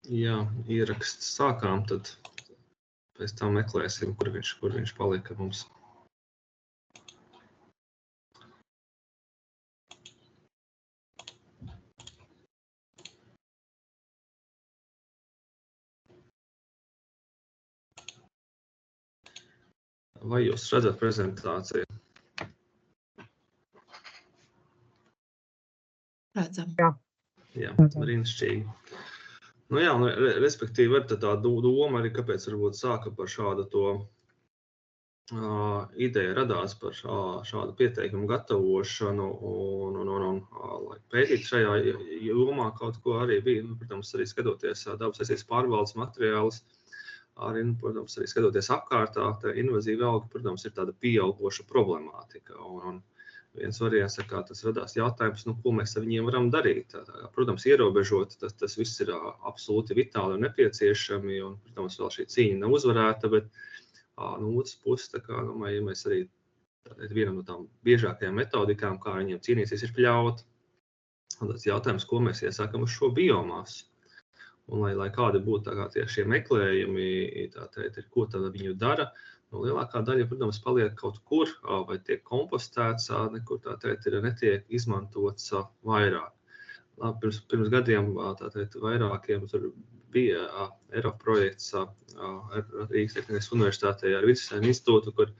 Jā, ieraksts sākām, tad pēc tam meklēsim, kur viņš palika mums. Vai jūs redzat prezentāciju? Redzam. Jā, brīnišķīgi. Nu jā, respektīvi, tā doma arī, kāpēc varbūt sāka par šādu to ideja radās par šādu pieteikumu gatavošanu un lai pētītu šajā jomā kaut ko arī bija, protams, arī skatoties dabas aizsardzības pārvaldes materiālus, arī, protams, arī skatoties apkārtā, tā invazīva auga, protams, ir tāda pieaugoša problemātika. Un viens variants, kā tas radās jautājums, ko mēs ar viņiem varam darīt. Protams, ierobežot, tas viss ir absolūti vitāli un nepieciešami, un, protams, vēl šī cīņa nav uzvarēta, bet no otras puses, ja mēs arī vienam no tām biežākajām metodikām, kā viņiem cīnīties, ir pļaut. Un tas jautājums, ko mēs iesākam uz šo biomasu. Un lai kādi būtu šie meklējumi, ko tad viņu dara, lielākā daļa, protams, paliek kaut kur, vai tiek kompostēts, nekur netiek izmantots vairāk. Pirms gadiem vairākiem tur bija Eiropa projekts Rīgas Tehniskajā universitātē ar Vidusceļu institūtu, kur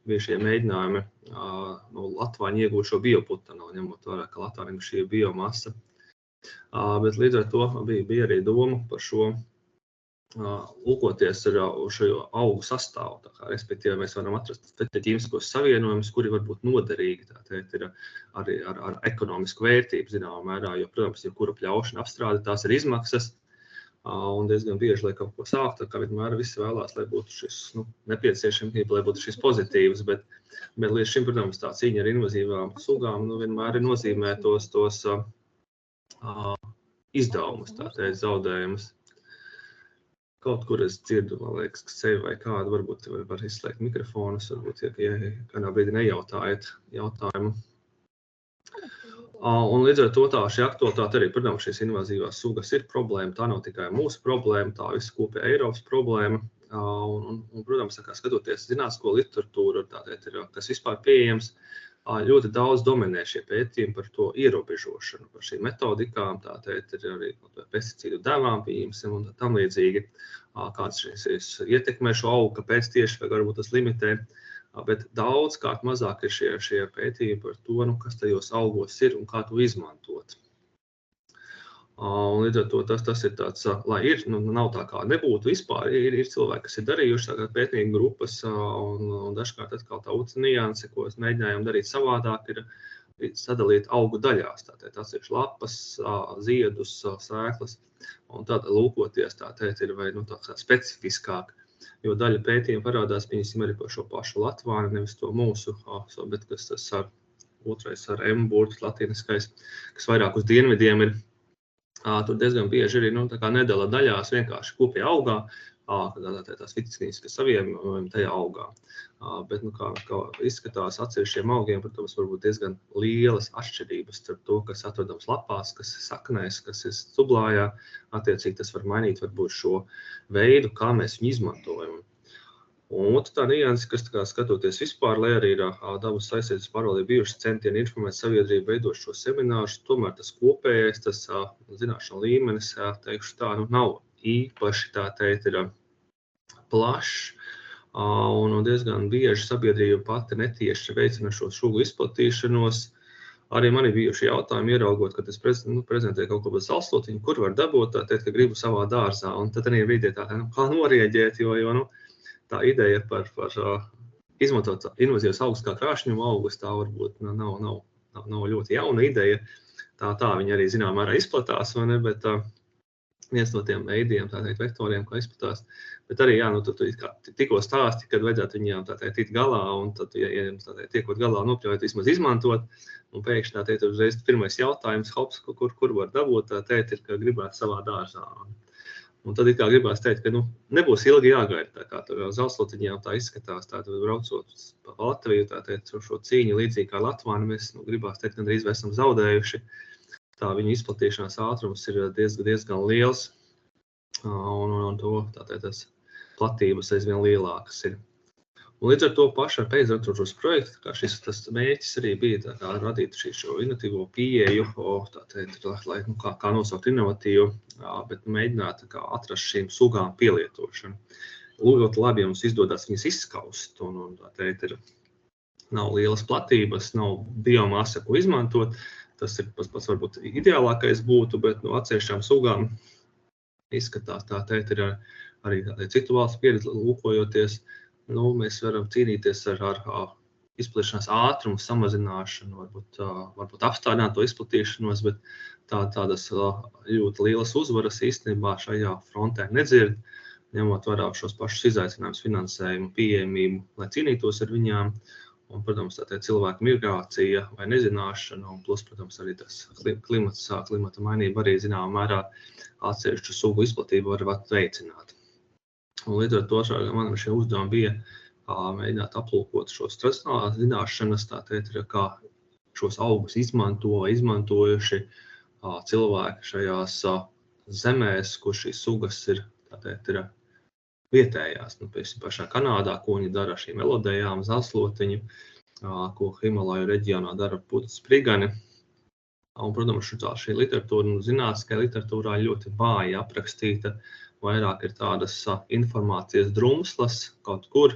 bija šie mēģinājumi no latvāņu iegūt šo bioputanolu, ņemot vērā, ka latvāņiem šī biomasa. Bet līdz ar to bija arī doma par šo lūkoties ar šo augu sastāvu. Respektīvi, mēs varam atrast ķīmiskos savienojumus, kuri var būt noderīgi, ir arī ar ekonomisku vērtību, zināmā mērā, jo, protams, jebkura pļaušana apstrāde, tās ir izmaksas, un diezgan bieži, lai kaut ko sāktu, kā vienmēr visi vēlās, lai būtu šis nepieciešamība, lai būtu šis pozitīvs, bet līdz šim, protams, tā cīņa ar invazīvām sugām vienmēr ir nozīmē tos izdevumus, zaudējumus. Kaut kur es dzirdu, man liekas, ka sevi vai kādu varbūt var izslēgt mikrofonus, varbūt, ja kādā brīdī nejautājiet jautājumu. Un līdz ar to šī aktualitāte arī, protams, šīs invazīvās sugas ir problēma, tā nav tikai mūsu problēma, tā visa kopēja Eiropas problēma. Un, protams, skatoties zinātnisko literatūru, kas vispār pieejams, ļoti daudz dominē šie pētījumi par to ierobežošanu, par šīm metodikām, ir arī pesticīdu devām pieejamsim un tam līdzīgi, kāds šis ietekmē šo augu, kāpēc tieši, vai varbūt tas limitē, bet daudzkārt mazāk ir šie pētījumi par to, kas tajos augos ir un kā to izmantot. Un līdz ar to tas ir tāds, lai ir, nav tā kā nebūtu vispār, ir cilvēki, kas ir darījuši pētījumu grupas, un dažkārt atkal tā otra nianse, ko mēs mēģinājām darīt savādāk, ir sadalīt augu daļās, atsevišķi lapas, ziedus, sēklas, un tad lūkoties, ir vai tā specifiskāk, jo daļa pētījumu parādās, piemēram, arī par šo pašu latvāni, nevis to mūsu, bet kas tas otrais ar M burtu latīniskais, kas vairāk uz dienvidiem ir. Tur diezgan bieži ir nedala daļās vienkārši kopējā augā, tās vitamīniskas savienojumi tajā augā. Bet, kā izskatās atsevišķiem augiem, protams, var būt diezgan lielas atšķirības starp to, kas atrodams lapās, kas ir saknēs, kas ir stublājā. Attiecīgi tas var mainīt varbūt šo veidu, kā mēs viņu izmantojam. Un otra tā nianse, kas skatoties vispār, lai arī ir dabas aizsardzības pārvaldē bijuši centieni informēt sabiedrību, veidot šo semināru, tomēr tas kopējais, tas zināšanu līmenis, teikšu tā, nav īpaši ir plašs, un diezgan bieži sabiedrība pati netieši veicina šo sugu izplatīšanos. Arī man ir bijuši jautājumi, ieraugot, kad es prezentēju kaut ko par salslotiņu, kur var dabūt, ka gribu savā dārzā, un tad arī brīdī kā norieģēt, jo tā ideja par izmantot invazīvas augus kā krāšņumu augus, tā varbūt nav ļoti jauna ideja. Tā viņa arī zināmā mērā izplatās, vai ne, bet viens no tiem veidiem, vektoriem, kā izplatās. Bet arī, tu tikko stāsti, kad vajadzētu viņiem tikt galā, un tad, ja tiekot galā nopļaujot, vismaz izmantot, un pēkšņi uzreiz pirmais jautājums, hops, kur var dabūt, ir, ka gribētu savā dārzā. Un tad gribās teikt, ka nebūs ilgi jāgaida, kā tur zalslotiņām tā izskatās, braucot pa Latviju, šo cīņu līdzīgi kā latvāni, mēs gribās teikt, ka drīz esam zaudējuši. Tā viņa izplatīšanās ātrums ir diezgan liels. un to tātad tas platības aizvien lielākas ir. Un līdz ar to pašu ar pēcdoktorantūras projektu, kā šis tas mērķis arī bija tā kā radīt šo inovatīvo pieeju, lai kā nosaukt inovatīvu, bet mēģināt tā kā atrast šīm sugām pielietošanu. Ļoti labi jums izdodas viņas izskaust, un tā nav lielas platības, nav biomasa, ko izmantot. Tas ir pats varbūt ideālākais būtu, bet no atsevišķām sugām izskatās tā ir arī citu valstu pieredzi lūkojoties. Mēs varam cīnīties ar izplatīšanās ātrumu samazināšanu, varbūt apstādināt to izplatīšanos, bet tādas ļoti lielas uzvaras īstenībā šajā frontē nedzird, ņemot vērā šos pašus izaicinājumus, finansējumu, pieejamību, lai cīnītos ar viņām. Un, protams, tā cilvēku migrācija vai nezināšana, un plus, protams, arī tas klimata mainība arī zināmā mērā atsevišķu sugu izplatību var veicināt. Un līdz ar to manam šie uzdevumi bija mēģināt aplūkot šos tradicionālās zināšanas, kā šos augus izmanto vai izmantojuši cilvēki šajās zemēs, kur šīs sugas ir vietējās. Piemēram, pašā Kanādā, ko viņi dara ar šīm elodējām, zelslotiņu, ko Himalaju reģionā dara putas sprigani. Un, protams, šī literatūra, zinātniskā literatūrā ļoti vāji aprakstīta. Vairāk ir tādas informācijas drumslas kaut kur,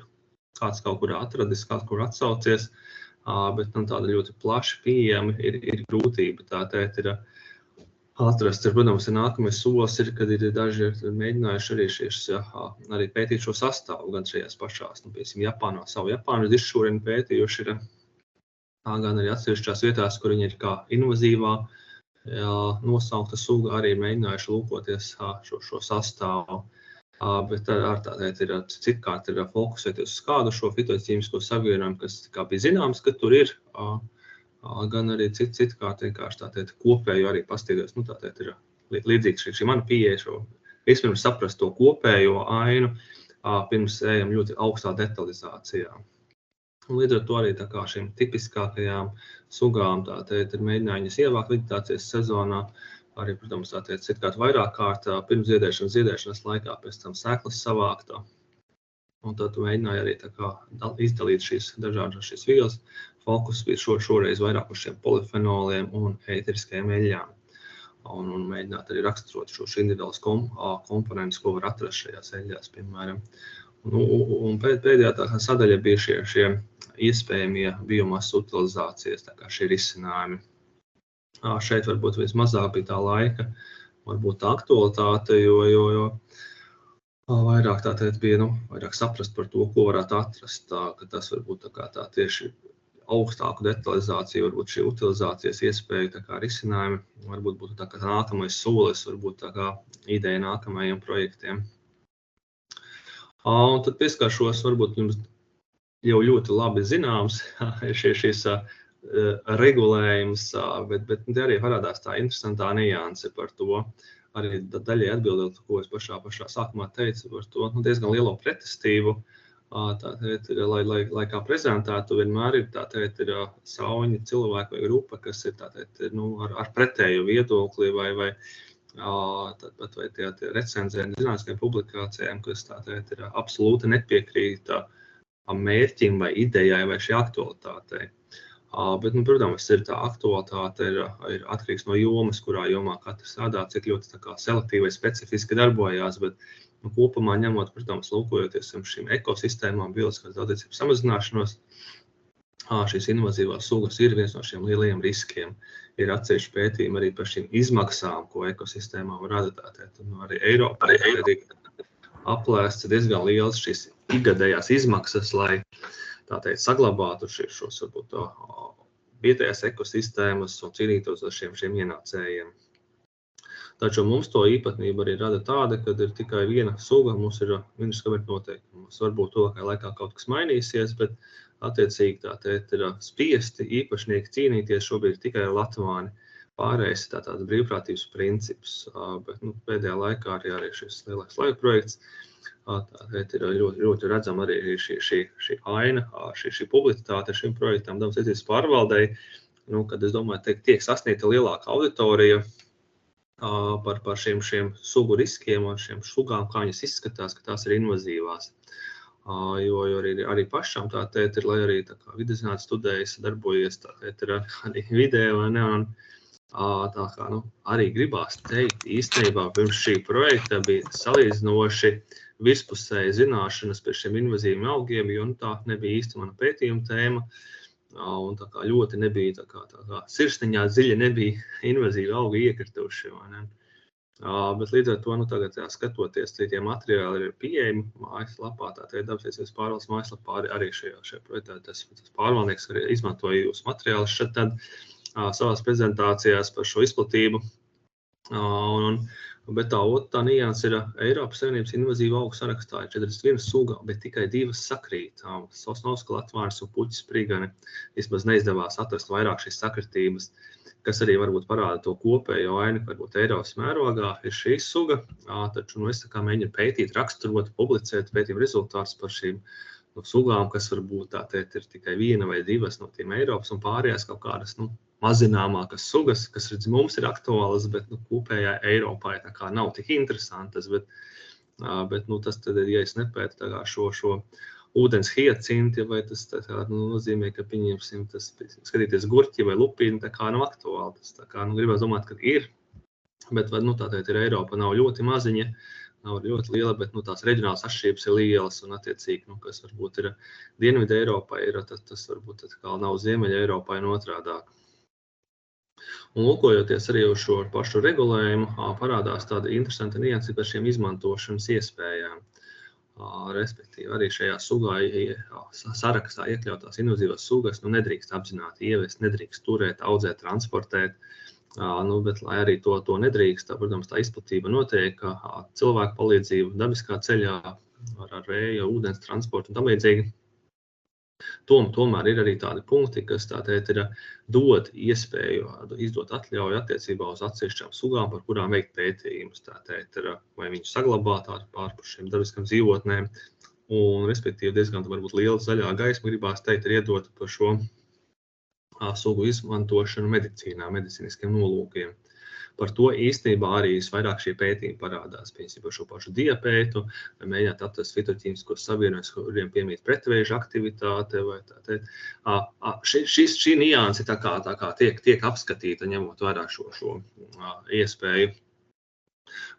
kāds kaut kur atradis, kāds kur atsaucies, bet tāda ļoti plaši pieejama ir grūtība. Ir atrast, protams, nākamais solis ir, kad ir daži mēģinājuši arī pētīt šo sastāvu, gan šajās pašās, piemēram, Japānas diššūreni pētījuši ir, gan arī atsevišķās vietās, kur viņi ir kā invazīvā nosaukta suga, arī mēģinājuši lūkoties šo sastāvu. Bet citkārt ir fokusēties uz kādu šo fitoķīmisko savienojumu, kas bija zināms, ka tur ir, gan arī citkārt vienkārši kopēju arī pastīties. Ir līdzīgs šī mana pieeja, vispirms saprast to kopējo ainu, pirms ejam ļoti augstā detalizācijā. Un līdz ar to arī šīm tipiskākajām sugām ir mēģinājums ievākt veģetācijas sezonā, arī, protams, citkārt vairāk kārt pirms ziedēšanas laikā, pēc tam sēklas savāktā. Un tad mēģināja arī izdalīt šīs dažādas vielas. Fokus bija šoreiz vairāk uz šiem polifenoliem un ēteriskajām eļļām. Un mēģināt arī raksturot šos individuālus komponentus, ko var atrast šajās eļļās, piemēram. Un pēdējā sadaļa bija šie iespējamie biomasas utilizācijas, šie risinājumi. Šeit varbūt vismazāk bija tā laika, varbūt tā aktualitāte, jo vairāk bija vairāk saprast par to, ko varētu atrast, ka tas varbūt tieši augstāku detalizāciju, varbūt šī utilizācijas iespēja risinājumi, varbūt būtu nākamais solis, varbūt ideja nākamajiem projektiem. Un tad pieskaršos, varbūt jums jau ļoti labi zināms, šīs regulējums, bet te arī parādās tā interesantā nianse par to, arī daļai atbildot, ko es pašā sākumā teicu par to diezgan lielo pretestību, lai kā prezentētu, vienmēr ir sauņi cilvēki vai grupa, kas ir ar pretēju viedokli vai tie recenzēni zinātniskajām publikācijām, kas ir absolūti nepiekrīt mērķim vai idejai vai šī aktualitātei. Bet, protams, tā aktualitāte ir atkarīgs no jomas, kurā jomā katrs strādā, cik ļoti selektīvi vai specifiski darbojās, bet kopumā ņemot, protams, lūkojoties šīm ekosistēmām, bioloģiskās daudzveidības samazināšanos, šīs invazīvās sugas ir viens no šiem lielajiem riskiem. Ir atsevišķi pētījumi arī par šīm izmaksām, ko ekosistēmām rada. Arī Eiropā ir aplēsts diezgan liels šīs ikgadējās izmaksas, lai saglabātu šos varbūt vietējās ekosistēmas un cīnītos ar šiem ienācējiem. Taču mums to īpatnība arī rada tāda, kad ir tikai viena suga, mums ir minusskabēta noteikums. Varbūt to, ka laikā kaut kas mainīsies, bet attiecīgi ir spiesti īpašnieki cīnīties šobrīd tikai ar latvāni. Pārējais ir tāds brīvprātības princips, bet pēdējā laikā arī šis lielais laika projekts. Ir ļoti redzama arī šī aina, šī publicitāte šim projektam, dabas aizsardzības pārvaldei, kad es domāju, tiek sasniegta lielāka auditorija, par šiem sugu riskiem un šiem sugām, kā viņas izskatās, ka tās ir invazīvās. Jo arī pašām tā tēt ir, lai arī tā kā videzinātnes studējas, darbojies tā tēt ir arī vidē, vai ne, un tā kā, arī gribās teikt, īstenībā pirms šī projekta bija salīdzinoši virspusēji zināšanas par šiem invazīviem augiem, jo tā nebija īsti mana pētījuma tēma, un tā kā ļoti nebija, tā kā sirsniņā dziļi nebija invazīvi augi iekrituši, vai ne. Bet līdz ar to, tagad skatoties, tie materiāli ir pieejami mājaslapā, tā dabasies pārvaldes mājaslapā arī šajā projektā, tas pārvaldnieks arī izmantoja jūsu materiālus šeit tad savās prezentācijās par šo izplatību. Bet tā otrā nianse ir Eiropas Savienības invazīvu augu sarakstā ir 41 suga, bet tikai 2 sakrīt. Sosnovska latvānis un puķis sprigani vismaz neizdevās atrast vairāk šīs sakritības, kas arī varbūt parāda to kopējo ainu, varbūt Eiropas mērogā ir šī suga, taču es tā kā mēģinu pētīt, raksturot, publicēt pētījumu rezultātus par šīm sugām, kas varbūt ir tikai 1 vai 2 no tiem Eiropas un pārējās kaut kādas, mazināmākas sugas, kas mums ir aktuālas, bet kopējā Eiropā tā kā nav tik interesantas, bet tas tad, ja es nepētu tā kā šo ūdens hiacinti, vai tas nozīmē, ka pieņemsim tas skatīties gurķi vai lupīni, tā kā nav aktuāli. Tas tā kā gribētu domāt, ka ir, bet tātad ir Eiropa nav ļoti maziņa, nav ļoti liela, bet tās reģionālas atšķirības ir lielas un attiecīgi, kas varbūt ir Dienvidu Eiropā, tas varbūt kā nav Ziemeļa Eiropā un otrādāk. Un lūkojoties arī uz šo pašu regulējumu, parādās tāda interesanta nianse par šiem izmantošanas iespējām. Respektīvi, arī šajā sugā sarakstā iekļautās invazīvās sugas nedrīkst apzināti ievest, nedrīkst turēt, audzēt, transportēt. Bet, lai arī to nedrīkst, protams, tā izplatība notiek cilvēku palīdzību dabiskā ceļā ar vēja, ūdens transportu un tam līdzīgi. Tomēr ir arī tādi punkti, kas ir dod iespēju izdot atļauju attiecībā uz atsevišķām sugām, par kurām veikt pētījumus. Vai viņu saglabāt pārpus šiem dabiskām dzīvotnēm, un respektīvi diezgan varbūt liela zaļā gaisma gribās teikt ir iedota par šo sugu izmantošanu medicīnā, medicīniskiem nolūkiem. Par to īstenībā arī vairāk šie pētījumi parādās, piemēram, par šo pašu diapētu, vai mēģināt atrast fitoķīmiskos savienojumus, kuriem piemīt pretvēža aktivitāte, vai šī nianse tā kā tiek apskatīta, ņemot vērā šo iespēju.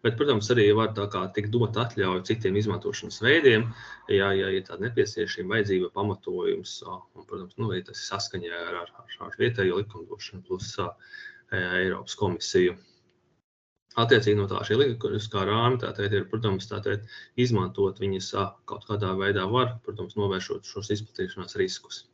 Bet, protams, arī var tā kā tik dot atļauju citiem izmantošanas veidiem, ja ir tāda nepieciešama vajadzība pamatojums, un, protams, arī tas ir saskaņā ar vietējo likumdošanu plus Eiropas komisiju. Attiecīgi no tā šī likumdošā rāmi, ir, protams, izmantot viņas kaut kādā veidā var, protams, novēršot šos izplatīšanās riskus.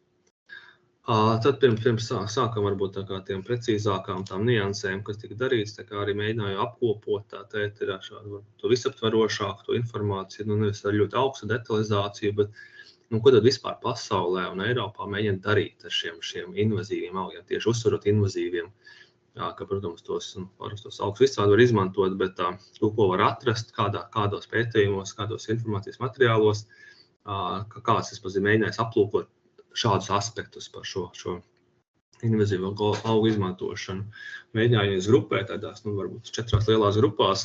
Tad pirms sākam varbūt tiem precīzākām tām niansēm, kas tika darīts, arī mēģināju apkopot to visaptverošāku, to informāciju, nevis ar ļoti augstu detalizāciju, bet ko tad vispār pasaulē un Eiropā mēģina darīt ar šiem invazīviem augiem, tieši uzsverot invazīviem. Ka, protams, tos augus visādi var izmantot, bet to, ko var atrast, kādos pētījumos, kādos informācijas materiālos, kāds es mēģinājis aplūkot šādus aspektus par šo invazīvo augu izmantošanu. Mēģinājos grupēt tādās, varbūt 4 lielās grupās.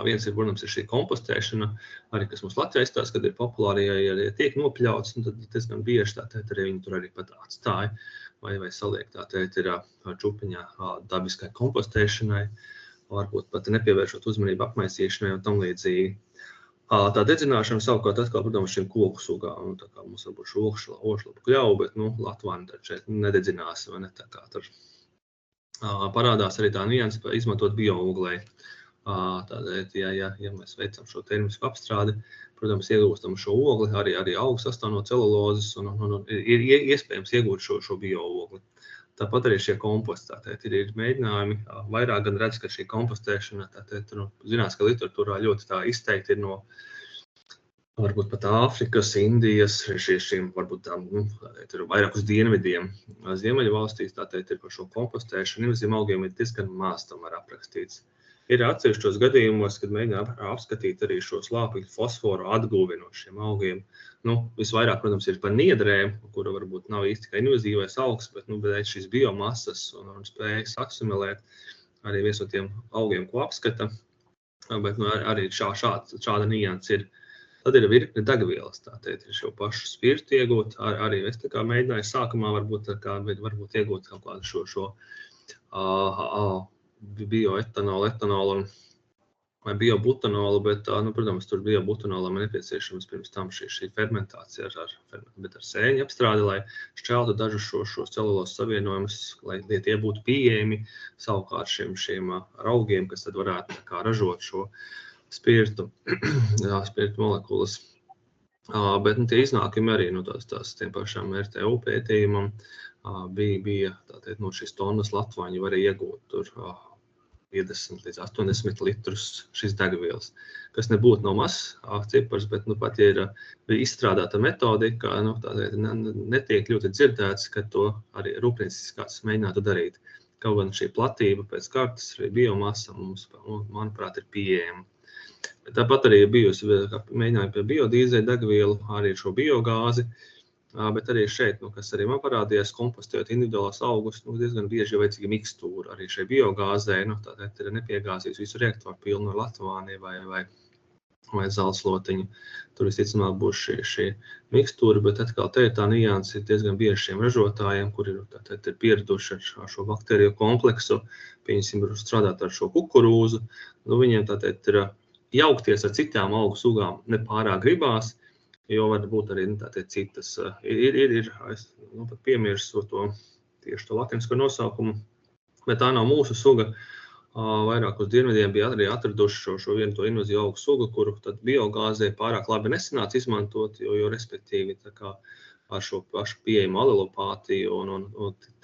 Viens ir, protams, ir šī kompostēšana, arī kas mums Latvijā izstās, kad ir populāri, ja tiek nopļauts, tad diezgan bieži arī viņi tur arī pat atstāja. Vai saliek ir čupiņā dabiskai kompostēšanai, varbūt pat nepievēršot uzmanību apmaisīšanai un tam līdzīgi. Tā dedzināšana savukārt atkal, protams, šiem koku sugām. Tā kā mums varbūt šo ošlapu kļauju, bet Latvāni tad šeit nededzinās, vai ne tā kā tur. Parādās arī tā nianse izmantot bioūglei. Tādēļ, ja mēs veicam šo termisku apstrādi, protams, iegūstam šo ogli, arī augs sastāv no celulozes un ir iespējams iegūt šo bioogli. Tāpat arī šie komposti, ir mēģinājumi, vairāk gan redz, ka šī kompostēšana, zinās, ka literatūrā ļoti tā izteikti ir no varbūt pat Āfrikas, Indijas, šiem varbūt ir vairāk uz dienvidiem. Ziemeļu valstīs ir par šo kompostēšanu, invazīviem augiem ir diezgan maz tomēr aprakstīts. Ir atsevišķos gadījumos, kad mēģina apskatīt arī šo slāpekļu fosforu atguvi no šiem augiem. Visvairāk, protams, ir par niedrēm, kura varbūt nav īsti kā invazīvais augs, bet šīs biomasas un spējas aksimilēt arī viens no tiem augiem, ko apskata, bet arī šāda nianse ir. Tad ir virkne degvielas, tātad ir šo pašu spirtu iegūt, arī es tā kā mēģināju sākumā varbūt iegūt kaut kādu šo bioetanolu, etanolu vai biobutanolu, bet, protams, tur biobutanolam ir nepieciešams pirms tam šī fermentācija ar sēņu apstrādi, lai šķeltu dažus šos celulos savienojumus, lai tie būtu pieejami savukārt šiem raugiem, kas tad varētu tā kā ražot šo spirtu molekulas. Bet tie iznākumi arī tiem pašām RTU pētījumam bija tātad no šīs tonnas latvaņu varēja iegūt tur 50 līdz 80 litrus šīs degvielas, kas nebūtu no mazs cipars, bet pat ja bija izstrādāta metodika, tātad netiek ļoti dzirdēts, ka to arī rūpnieciskās mēģinātu darīt. Kaut gan šī platība pēc kartas, arī biomasa mums, manuprāt, ir pieejama. Tāpat arī bijusi mēģinājumi pie biodīzeļa degvielu, arī šo biogāzi, bet arī šeit, kas arī man parādījās, kompostējot individuālās augus, diezgan bieži vajadzīga mikstūra arī šai biogāzē, tātad ir nepiegāzījis visu reaktoru pilnu ar latvāni vai zeltslotiņu. Tur visticamāk būs šī mikstūra, bet atkal te ir tā nianse diezgan bieži šiem ražotājiem, kur ir pieraduši ar šo bakteriju kompleksu, pieņemsim, strādāt ar šo kukurūzu, viņiem tātad ir jaukties ar citām augu sugām nepārāk gribās, jo var būt arī citas. Es pat piemirstu tieši to latinsko nosaukumu, bet tā nav mūsu suga. Vairāk uz dienvidiem bija arī atraduši šo vienu to invazīvu augu sugu, kuru tad biogāzē pārāk labi nesanāca izmantot, jo respektīvi tā kā ar šo pašu pieejamu alelopātiju un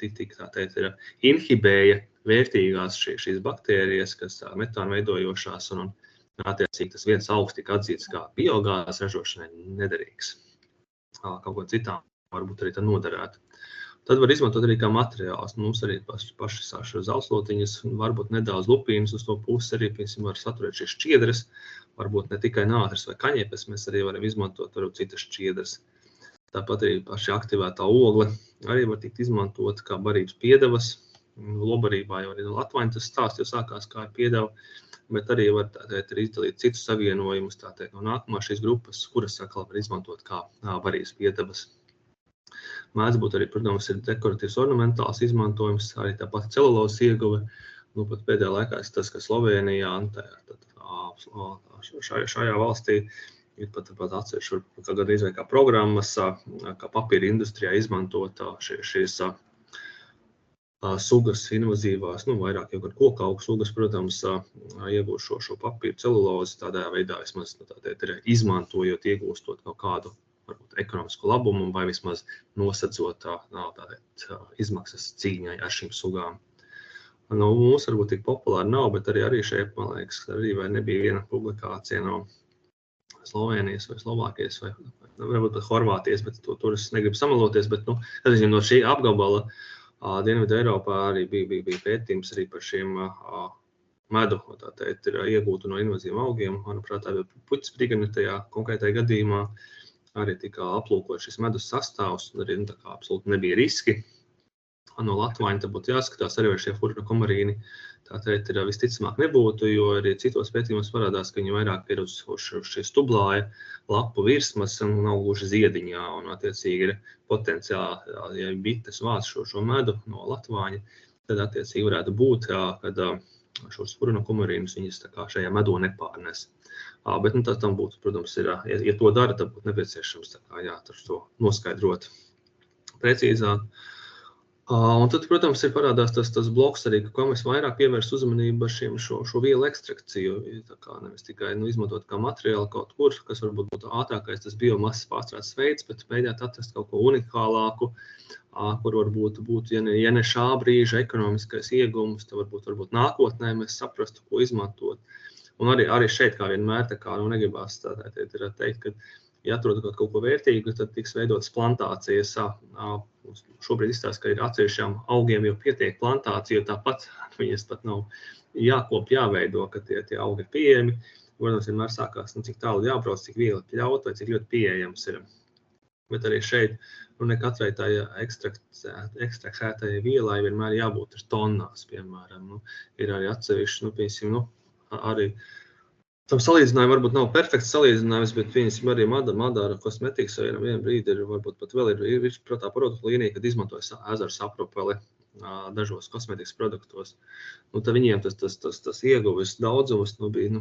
tik tā teikt inhibēja vērtīgās šīs baktērijas, kas metāna veidojošās un attiecīgi tas viens augs tika atzīts kā biogāzes ražošanai nederīgs. Kaut ko citām varbūt arī tā noderētu. Tad var izmantot arī kā materiāls. Mums arī paši zeltslotiņas, varbūt nedaudz lupīnas uz to pusi arī, piemēram, var saturēt šīs šķiedras, varbūt ne tikai nātris vai kaņepes, mēs arī varam izmantot varbūt citas šķiedras. Tāpat arī paši aktivētā ogle arī var tikt izmantot kā barības piedevas. Lobarībā jau arī no Latvaņu tas stāsts jau sākās kā ar piedevu, bet arī var izdalīt citus savienojumus no nākamā šīs grupas, kuras atkal var izmantot kā barības piedevas. Mēdz būt arī, protams, ir dekoratīvs ornamentāls izmantojums, arī tāpat celulozes ieguve. Pat pēdējā laikā tas, ka Slovēnijā, šajā valstī ir pat atsevišķi gandrīz vai kā programmas, kā papīra industrijā izmantot šīs sugas invazīvās, vairāk jau gan koka augu sugas, protams, iegūst šo papīru celulozi, tādā veidā vismaz izmantojot, iegūstot kaut kādu varbūt ekonomisku labumu vai vismaz nosedzot izmaksas cīņai ar šīm sugām. Mums varbūt tik populāri nav, bet arī šeit, man liekas, arī vai nebija viena publikācija no Slovēnijas vai Slovākijas vai varbūt pat Horvātijas, bet tur es negribu samaloties, bet no šī apgabala Dienvidu Eiropā arī bija pētījums arī par šiem medu, ir iegūtu no invazīviem augiem. Manuprāt, tā bija puķisprigani tajā konkrētajā gadījumā. Arī tika aplūkot šis medus sastāvs, un arī absolūti nebija riski. No Latvaņa būtu jāskatās arī šie furinokomarīni. Tātad visticamāk nebūtu, jo arī citos pētījumos parādās, ka viņi vairāk ir uz šī stublāja lapu virsmas un nav gluži ziediņā. Un attiecīgi ir potenciāli, ja bites vāc šo medu no Latvāņa, tad attiecīgi varētu būt, kad šos furinokomarīnus viņas šajā medū nepārnes. Bet tas tam būtu, protams, ja to dara, tad būtu nepieciešams to noskaidrot precīzāk. Un tad, protams, ir parādās tas bloks arī, kā mēs vairāk pievērst uzmanību ar šo vielu ekstrakciju. Nevis tikai izmantot kā materiālu kaut kur, kas varbūt būtu ātrākais tas biomasas pārstrādes veids, bet mēģināt atrast kaut ko unikālāku, kur varbūt būtu, ja ne šā brīža ekonomiskais iegums, tad varbūt nākotnē mēs saprastu, ko izmantot. Un arī šeit, kā vienmēr, negribās teikt, ka ja atrod kaut ko vērtīgu, tad tiks veidotas plantācijas. Šobrīd izstāsta, ka ir atsevišķām augiem jau pietiek plantācija, jo tāpat viņas pat nav jākop, jāveido, ka tie augi ir pieejami. Protams, vienmēr sākās, cik tālu jābrauc, cik viegli pļaut vai cik ļoti pieejams ir. Bet arī šeit, ne katrai tā ekstraktētajai vielai vienmēr jābūt tonnās, piemēram. Ir arī atsevišķi, piemēram, arī tam salīdzinājumi varbūt nav perfekts salīdzinājums, bet arī Madara kosmetikas vienā brīdī varbūt pat vēl ir tā produktu līnija, kad izmantoja ezeru sapropeli dažos kosmetikas produktos. Tad viņiem tas ieguves daudzums bija,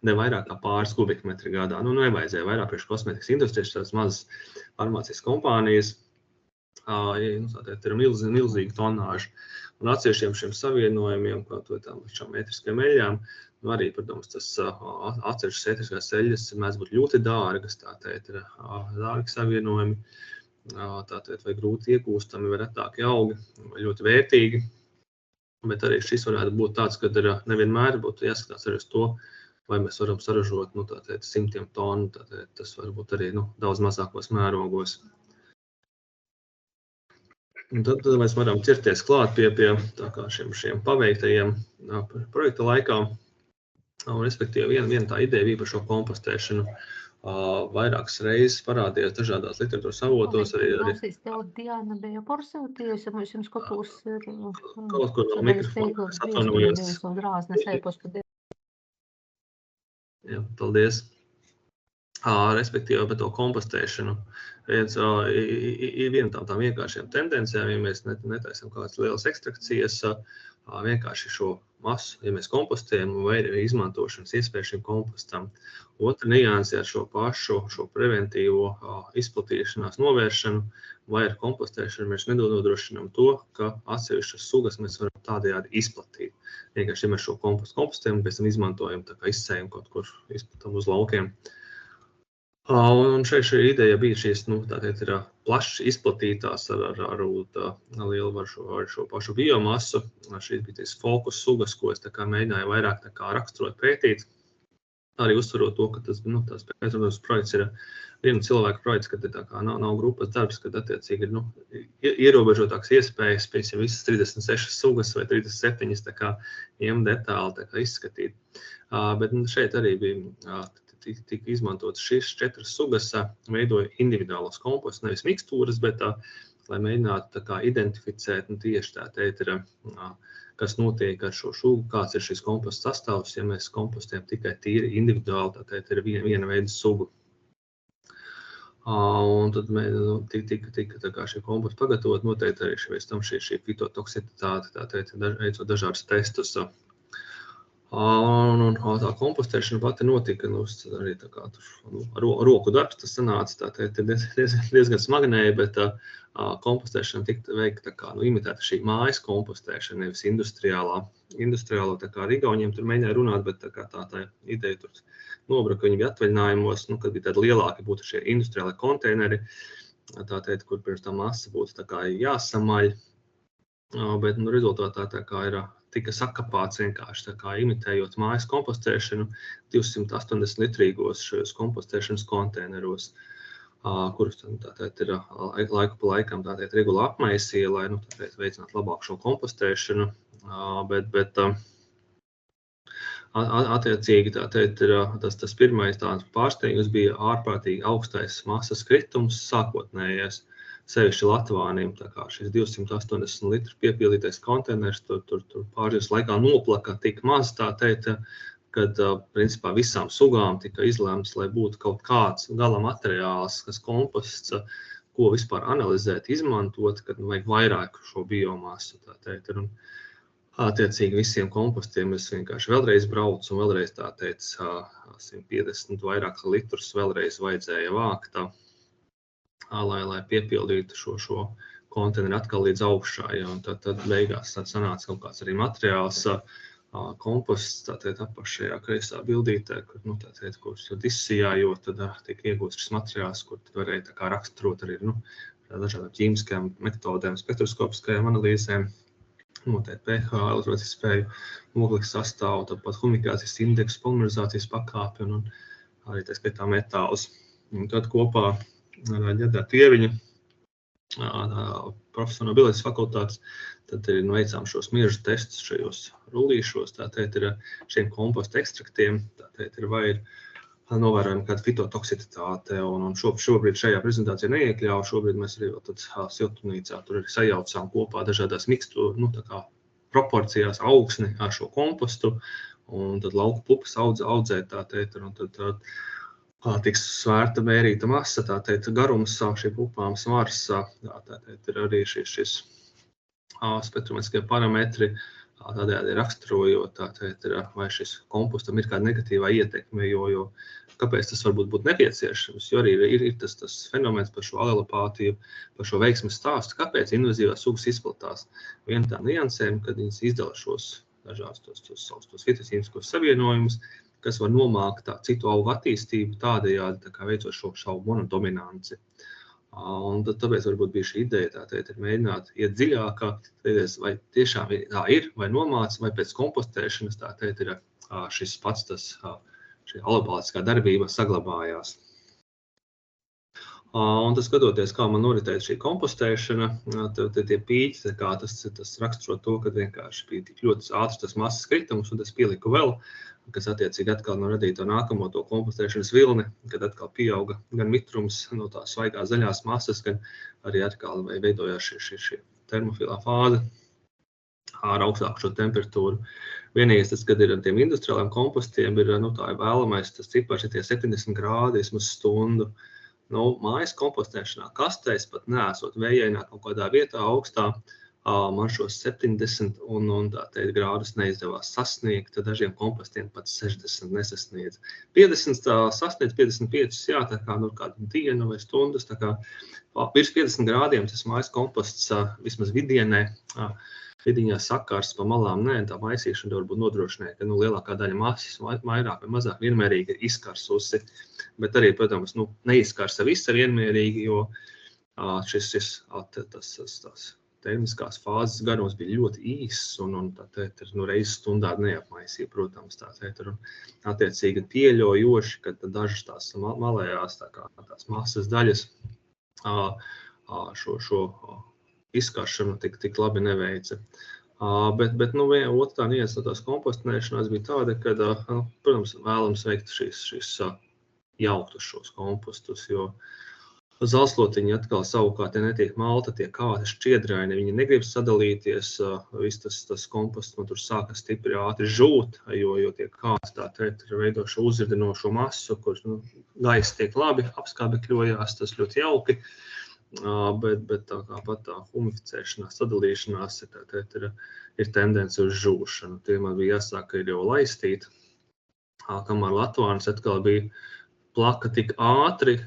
ne vairāk kā pāris kubikmetri gadā. Nevajadzēja vairāk priekš kosmetikas industrijas, tās mazas farmācijas kompānijas, ir milzīga tonāža. Un atsevišķiem šiem savienojumiem, kā to šām metriskajām eļļām, arī, protams, tas atsevišķas metriskās eļļas mēdz būt ļoti dārgas, ir dārgi savienojumi, vai grūti iegūstami, vai retāki augi, vai ļoti vērtīgi. Bet arī šis varētu būt tāds, kad nevienmēr būtu jāskatās arī uz to, vai mēs varam saražot simtiem tonu, tas var būt arī daudz mazākos mērogos. Un tad mēs varam ķerties klāt pie šiem paveiktajiem projekta laikā. Un, respektīvi, viena tā ideja bija par šo kompostēšanu. Vairākas reizes parādījās dažādās literatūras avotos. Diana bija pārsūtījusi, mums jums kaut būs ir... Kaut kur no mikrofona, es atvainojos. Jā, paldies. Respektīvi, par to kompostēšanu. Ir viena tām vienkāršiem tendencijām, ja mēs netaisam kādas lielas ekstrakcijas, vienkārši šo masu, ja mēs kompostējam, vai izmantošanas iespēju šim kompostam. Otra nianse ar šo pašu, šo preventīvo izplatīšanās novēršanu, vai ar kompostēšanu mēs nedodrošinām to, ka atsevišķas sugas mēs varam tādējādi izplatīt. Vienkārši, ja mēs šo kompostu kompostējam, pēc tam izmantojam, tā kā izsējam kaut kur izplatam uz laukiem. Un šeit šī ideja bija šīs, ir plaši izplatītās ar lielu šo pašu biomasu. Šīs bija tīs fokus sugas, ko es mēģināju vairāk raksturot, pētīt. Arī uzsverot to, ka tas projekts ir viena cilvēka projekts, kad nav grupas darbs, kad attiecīgi ir ierobežotāks iespējas, piemēram, visas 36 sugas vai 37, ņem detāli izskatīt. Bet šeit arī bija tika izmantotas šīs 4 sugas, veidoja individuālos kompostus, nevis mikstūras, bet lai mēģinātu identificēt tieši kas notiek ar šo sugu, kāds ir šis komposts sastāvs, ja mēs kompostējam tikai tīri individuāli, ir viena veida sugu. Un tad tika šie komposti pagatavot, noteikti arī šī fitotoksicitāte, veicot dažādus testus. Un tā kompostēšana pati notika, arī roku darbs, tas sanāca, diezgan smagnēji, bet kompostēšana tika veikta imitēta šī mājas kompostēšana, nevis industriālo, Rigauniem tur mēģināja runāt, bet tā ideja tur nobruka, viņi bija atvaļinājumos, kad bija tādi lielāki būtu šie industriāli konteineri, kur pirms tā masa būtu jāsamaļ, bet rezultātā ir tika sakapāts vienkārši, imitējot mājas kompostēšanu 280 litrīgos šajos kompostēšanas konteineros, kurus ir laiku pa laikam regulā apmaisīja, lai veicinātu labāk šo kompostēšanu, bet attiecīgi tas pirmais pārsteigums bija ārprātīgi augstais masas kritums sākotnējais. Sevišķi Latvāniem, šis 280 litru piepildītais konteiners tur pārējus laikā noplaka tik maz, kad principā visām sugām tika izlēmts, lai būtu kaut kāds gala materiāls, kas komposts, ko vispār analizēt, izmantot, kad vajag vairāk šo biomasu. Attiecīgi visiem kompostiem es vienkārši vēlreiz braucu un vēlreiz 150 vairāk litrus vēlreiz vajadzēja vākt. Lai piepildītu šo konteineru atkal līdz augšā, un tad beigās sanāca kaut kāds arī materiāls, komposts, apašajā kreisā bildītē, kur izsijājot, tad tika iegūts šis materiāls, kur varēja raksturot arī dažādām ķīmiskajām metodēm, spektroskopiskajām analīzēm, noteikt pH, elektrolyzes spēju, oglekļa sastāvu, tāpat humikācijas indeksu, polimerizācijas pakāpi un arī tā skaitā metālus. Un tad kopā Ģedā Tieviņa, profesora no bioloģijas fakultātes, tad veicām šos miežu testus šajos rullīšos, ir šiem komposta ekstraktiem, vai ir novērojam kādu fitotoksicitāte, un šobrīd šajā prezentācijā neiekļauju, šobrīd mēs arī siltumnīcā tur arī sajaucām kopā dažādās mikstu, tā kā proporcijās augsni ar šo kompostu, un tad lauku pupas audzē, un tad tiks svērta mērīta masa, garums šīm pupām, svars, ir arī šis spektrometriskie parametri, tādējādi raksturojot, vai šis kompostam ir kāda negatīvā ietekme, jo kāpēc tas varbūt būtu nepieciešams, jo arī ir tas fenomens par šo alelopātiju, par šo veiksmes stāstu, kāpēc invazīvās sugas izplatās. Viena tā niansēm, kad viņas izdala šos dažādus tos fitoķīmiskos savienojumus, kas var nomākt citu augu attīstību tādējādi, veicot šo monodominanci. Un tāpēc varbūt bija šī ideja, ir mēģināt iet dziļāk, vai tiešām tā ir, vai nomāca, vai pēc kompostēšanas ir šis pats šī alelopātiskā darbība saglabājās. Un tas skatoties, kā man noritēja šī kompostēšana, tie pīķi, tas raksturo to, ka vienkārši bija tik ļoti ātrs tas masas kritums, un tas pieliku vēl, kas attiecīgi atkal radīja to nākamo to kompostēšanas vilni, kad atkal pieauga gan mitrums no tās svaigās zaļās masas, gan arī atkal veidojās šī termofilā fāze ar augstāku šo temperatūru. Vienīgais tas, kad ir ar tiem industriāliem kompostiem, ir tā vēlamais, tas cipars ir tie 70 grādi vismaz stundu. Mājas kompostēšanā kastēs pat neesot vējainā kaut kādā vietā augstā, man šos 70 un grādus neizdevās sasniegt, dažiem kompostiem pat 60 nesasniedz. 50 sasniedz, 55, kādu dienu vai stundas, virs 50 grādiem tas mājas komposts vismaz vidiņā sakars pa malām, tā maisīšana varbūt nodrošināja, ka lielākā daļa masas vairāk vai mazāk vienmērīgi ir izkarsusi, bet arī, protams, neizkarsa visa vienmērīgi, jo tas termiskās fāzes garums bija ļoti īss un reizes stundā neapmaisīja, protams, un attiecīgi pieļaujoši, ka dažas tās malējās tās masas daļas šo izkaršanu tik labi neveica. Bet otrā nianse no tās kompostēšanās bija tāda, ka, protams, vēlams veikt šīs jauktus šos kompostus, jo zalslotiņi atkal savukārt netiek malta, tie kāti šķiedraini, viņi negrib sadalīties, viss tas komposts tur sāka stipri ātri žūt, jo tie kāti veido šo uzridinošo masu, kur gaisa tiek labi apskābekļojās, tas ļoti jauki. Bet pat tā humificēšanās, sadalīšanās ir tendence uz žūšanu. Tie man bija jāsāk jau laistīt, kamēr Latvānis atkal bija plaka tik ātri,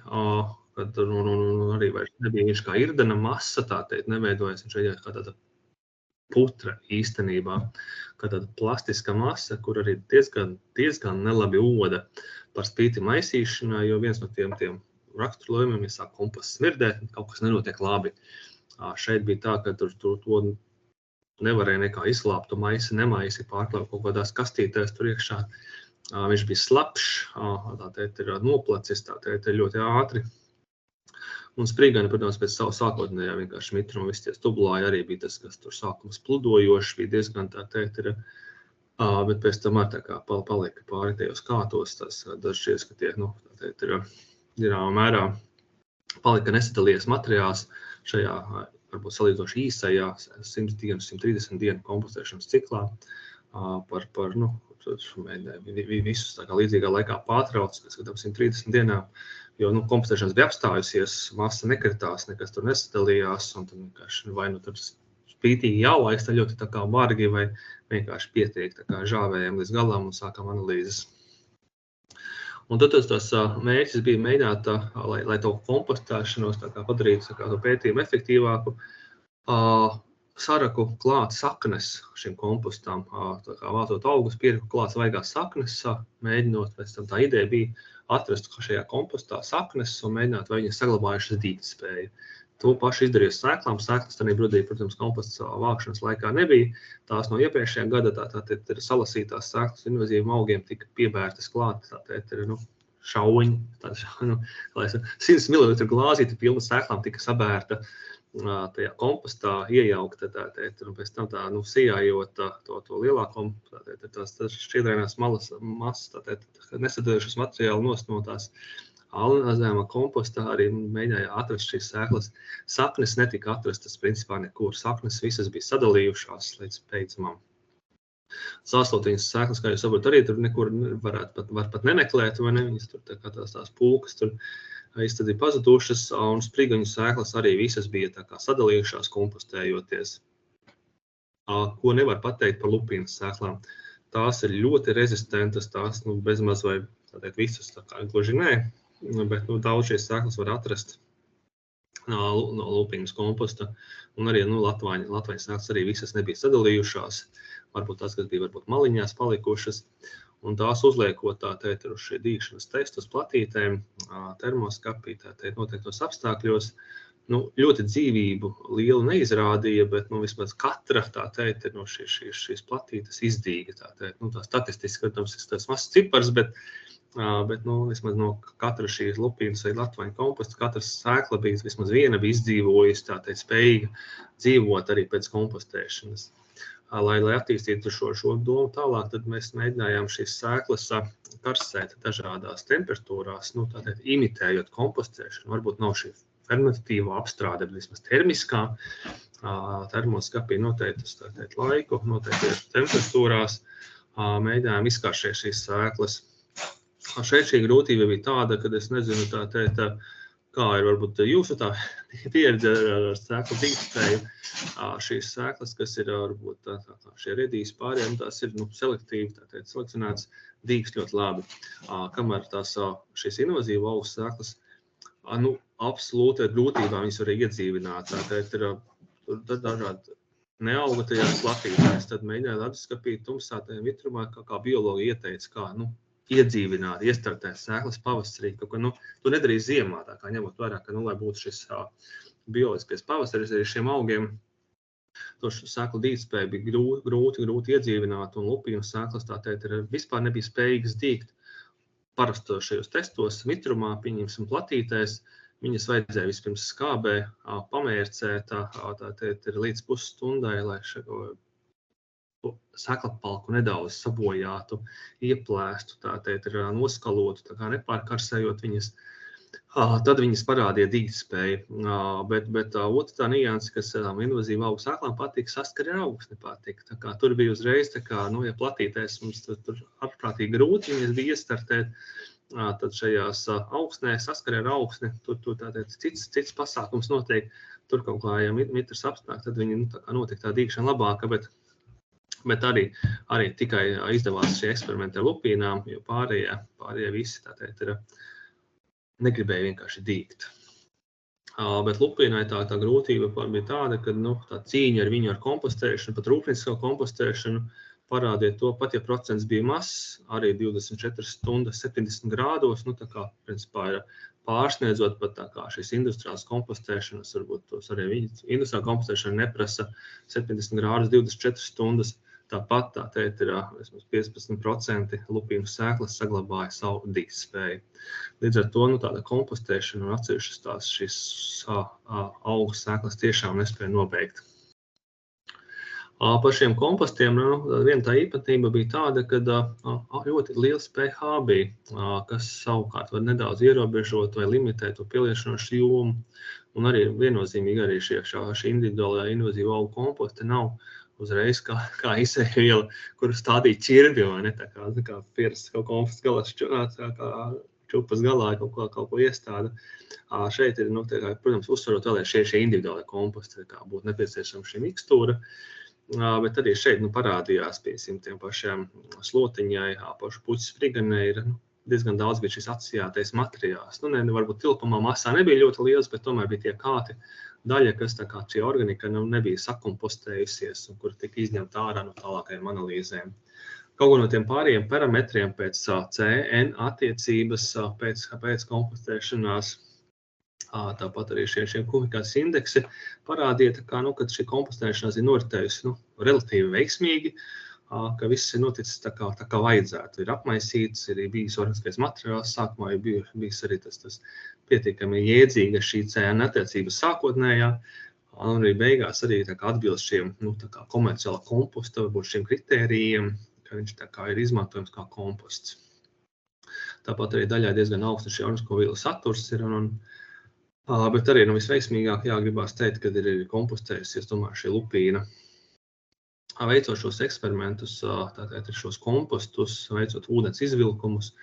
kad arī vairs nebija viņš kā irdena masa, neveidojas viņš kā tāda putra īstenībā, kā tāda plastiska masa, kur arī diezgan nelabi oda par spīti maisīšanai, jo viens no tiem raksturojumiem, ja sāk komposts smirdēt, kaut kas nenotiek labi. Šeit bija tā, ka tur to nevarēja nekā izslāpt, to maisi nemaisi, pārklāja kaut kādās kastītēs tur iekšā. Viņš bija slapšs, ir noplacis, ir ļoti ātri. Un sprigani, protams, pēc savu sākotnējā vienkārši mitruma visi tie stublāji arī bija tas, kas tur sākums pludojošs, bija diezgan bet pēc tam arī palika pāri tajos kātos, tas dažšies, ka tie, zināmā mērā palika nesadalījies materiāls šajā, varbūt salīdzinoši īsajā 100 dienu, 130 dienu kompostēšanas ciklā par visus līdzīgā laikā pārtrauc, kas skatām 130 dienām, jo kompostēšanas bija apstājusies, masa nekritās, nekas tur nesadalījās, un tad vienkārši vai tur spītīgi jālaist, ļoti bargi, vai vienkārši pietiek žāvējiem līdz galam un sākam analīzes. Un tad tas mērķis bija mēģināt, lai to kompostēšanos padarītu to pētījumu efektīvāku, saraku klāt saknes šim kompostam, vācot augus, pieriku klāt svaigās saknes, mēģinot, pēc tam tā ideja bija atrast šajā kompostā saknes un mēģināt, vai viņas saglabājušas dītspēju. To pašu izdarīju sēklām. Sēklas tādā brīdī, protams, komposts vākšanas laikā nebija. Tās no iepriekšējā gada ir salasītās sēklas invazīviem augiem tika piebērtas klāt. Šauņi, 100 ml glāzīte pilna sēklām tika sabērta tajā kompostā iejaukt, un pēc tam sijājot to lielāko, tās šķiedrēnās masas, nesadalījušas materiālu no tās alinazējumā kompostā arī mēģināja atrast šīs sēklas. Saknes netika atrastas principā nekur. Saknes visas bija sadalījušās līdz beidzamam. Sāslotiņas sēklas, kā jūs saprotat, arī tur nekur var pat nemeklēt, vai ne? Viņas tur tās pūkas tur iztadi pazudušas, un sprigaņu sēklas arī visas bija tā kā sadalījušās kompostējoties. Ko nevar pateikt par lupīnas sēklām? Tās ir ļoti rezistentas, tās bezmaz vai visas tā kā gluži nē, bet daudz šīs sēklas var atrast no lupīnas komposta, un arī latvaiņu sēklas arī visas nebija sadalījušās, varbūt tās, kas bija varbūt maliņās palikušas, un tās uzliekot uz šie dīkšanas testus platītēm, termoskapī, noteiktos apstākļos, ļoti dzīvību lielu neizrādīja, bet vismaz katra no šīs platītes izdīga. Tā statistiski, protams, ir tas mazs cipars, bet vismaz no katra šīs lupīnas vai latvaņu komposta, katras sēkla bija vismaz viena bija izdzīvojusi, spējīga dzīvot arī pēc kompostēšanas. Lai attīstītu šo domu tālāk, tad mēs mēģinājām šīs sēklas karstēt dažādās temperatūrās, imitējot kompostēšanu. Varbūt nav šī fermentatīva apstrāde, bet vismaz termiskā, termoskapī noteiktas laiku, noteiktas temperatūrās, mēģinājām izkaršēt šīs sēklas. Šeit šī grūtība bija tāda, kad es nezinu, kā ir varbūt jūsu pieredze ar sēklu dīgspēju. Šīs sēklas, kas ir varbūt šie redīs pārējiem, tās ir selektīvi, selekcionētas dīgst ļoti labi. Kamēr šīs invazīva augu sēklas, absolūti ar grūtībām viņas var iedzīvināt. Tur dažādi neauga tajās platītēs, tad mēģināja atskapīt tumsā tajā vitrumā, kā biologi ieteica, kā iedzīvināt, iestartēt sēklas pavasarī, kaut ko, tu nedarīji ziemā, tā kā ņemot vērā, ka, lai būtu šis bioloģiskais pavasaris arī šiem augiem, to sēklu dīgspēju bija grūti iedzīvināt, un lupīnas sēklas, vispār nebija spējīgas dīgt. Parasti šajos testos, mitrumā, pieņemsim platītēs, viņas vajadzēja vispirms skābē, pamērcēt, līdz pusstundai, lai sēklapalku nedaudz sabojātu, ieplēstu, noskalotu, nepārkarsējot viņas. Tad viņas parādīja dīgspēju. Bet otra nianse, kas invazīva augu sēklām patīk, saskari ar augsni patīk. Tur bija uzreiz, ja platītēs mums tur ārprātīgi grūti viņas bija iestartēt, tad šajās augsnēs saskari ar augsni, tur cits pasākums notiek, tur kaut kā, ja mitrs apstāk, tad viņi notiek tā dīgšana labāka, bet arī tikai izdevās šie eksperimenti ar lupīnām, jo pārējie visi negribēja vienkārši dīgt. Bet lupīnai tā grūtība bija tāda, ka tā cīņa ar viņu ar kompostēšanu, pat rūpniecisko kompostēšanu, parādiet to, pat ja procents bija mazs, arī 24 stundas 70 grādos, principā ir pārsniedzot pat šīs industriālas kompostēšanas, varbūt tos arī viņi industriāla kompostēšana neprasa 70 grādus 24 stundas. Tāpat ir 15% lupīnu sēklas saglabāja savu dīgspēju. Līdz ar to tāda kompostēšana un atsevišķas šīs augu sēklas tiešām nespēja nobeigt. Par šiem kompostiem viena tā īpatnība bija tāda, ka ļoti liels pH bija, kas savukārt var nedaudz ierobežot vai limitēt to pielietošanas jomu. Un arī viennozīmīgi arī šī individuālajā invazīva augu komposta nav uzreiz kā izēviela, kuru stādīt ķirbi, vai ne? Tā kā pierast kaut komposta galā, čupas galā kaut ko iestāda. Šeit ir, protams, uzsvarot vēl šie individuālajā komposta, kā būtu nepieciešama šī mikstūra. Bet arī šeit parādījās pie tiem pašiem slotiņai, pašu puķis spriganē ir diezgan daudz bija šis atsijātais materiāls. Varbūt tilpumā masā nebija ļoti liels, bet tomēr bija tie kāti daļa, kas šī organika nebija sakompostējusies un kur tika izņemta ārā no tālākajām analīzēm. Kaut no tiem pārējiem parametriem pēc CN attiecības pēc kompostēšanās, tāpat arī šie kumikācijas indeksi parādīja, kad šī kompostēšanās ir noritējusi relatīvi veiksmīgi, ka viss ir noticis tā kā vajadzētu. Ir apmaisīts, ir bijis organiskais materiāls, sākumā ir bijis arī tas pietiekami jēdzīga šī CN attiecības sākotnējā, Un arī beigās arī tā kā atbilst šiem tā kā komerciāla komposta, varbūt šiem kritērijiem, ka viņš tā kā ir izmantojams kā komposts. Tāpat arī daļai diezgan augsts šī organisko vielu saturs ir, bet arī visveiksmīgāk gribās teikt, kad ir kompostējusies tomēr šī lupīna. Veicot šos eksperimentus, tātad šos kompostus, veicot ūdens izvilkumus,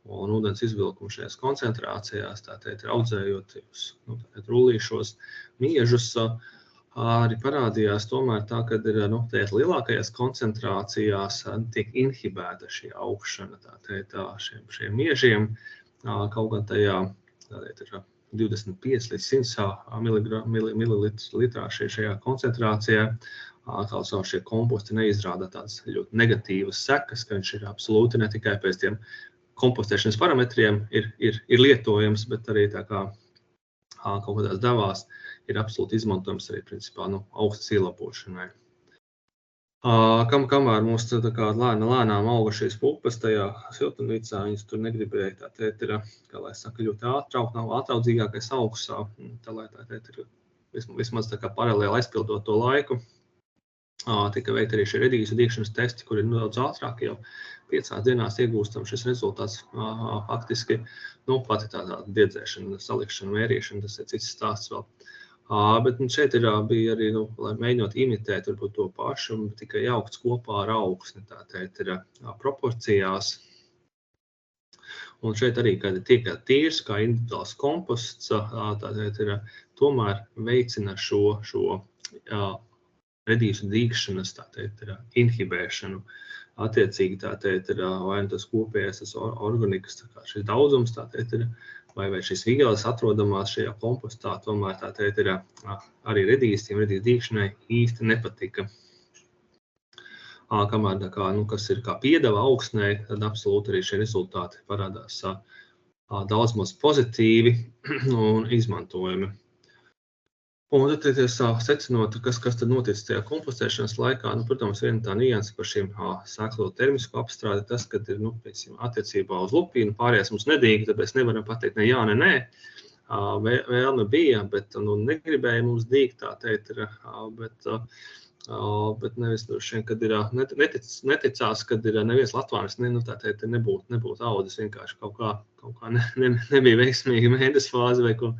un ūdens izvilkumu šajās koncentrācijās, tātad audzējot rullīšos miežus, arī parādījās tomēr tā, kad ir tajās lielākajās koncentrācijās tiek inhibēta šī augšana šiem miežiem, kaut gan tajā ir 25 līdz 100 mililitrā šajā koncentrācijā, kā savu šie komposti neizrāda tādas ļoti negatīvas sekas, ka viņš ir absolūti ne tikai pēc tiem kompostēšanas parametriem ir lietojams, bet arī tā kā kaut kādās devās ir absolūti izmantojams arī principā augstas ielabošanai. Kamēr mums tā kā lēnām auga šīs pupas tajā siltumnīcā, viņas tur negribēja, tātad ir, kā lai saka, ļoti ātraukt, nav ātraudzīgākais augs, tā lai tātad ir vismaz tā kā paralēli aizpildot to laiku. Tika veikt arī šie redīšu dīkšanas testi, kur ir nedaudz ātrāk, jau 5 dienās iegūstam šis rezultāts faktiski, pati tā diedzēšana, salikšana, mērīšana, tas ir cits stāsts vēl. Bet šeit bija arī, lai mēģinot imitēt varbūt to pašu, tikai jaukts kopā ar augsni, tātad ir proporcijās. Un šeit arī, kad tiek tīrs, kā individuāls komposts, tātad ir tomēr veicina šo redīšu dīkšanas, tātad ir inhibēšanu. Attiecīgi tātad ir vai tas kopējais organikas šis daudzums, tātad ir, vai šis vielas atrodamās šajā kompostā, tomēr tātad ir arī redīšu dīkšanai īsti nepatika. Kamēr kas ir kā piedeva augsnē, tad absolūti arī šie rezultāti parādās daudz maz pozitīvi un izmantojami. Un tad secinot, kas tad noticis tajā kompostēšanas laikā, protams, viena tā nianse par šiem sēklu termisku apstrādi, tas, kad ir, attiecībā uz lupīnu pārējās mums nedīgi, tāpēc nevaram pateikt ne jā, ne nē. Vēlme bija, bet negribēja mums dīgt, tā teikt, bet nevis šeit, kad ir neticās, kad ir neviens latvānis, tā teikt, nebūtu audis, vienkārši kaut kā nebija veiksmīga mēdes fāze vai ko.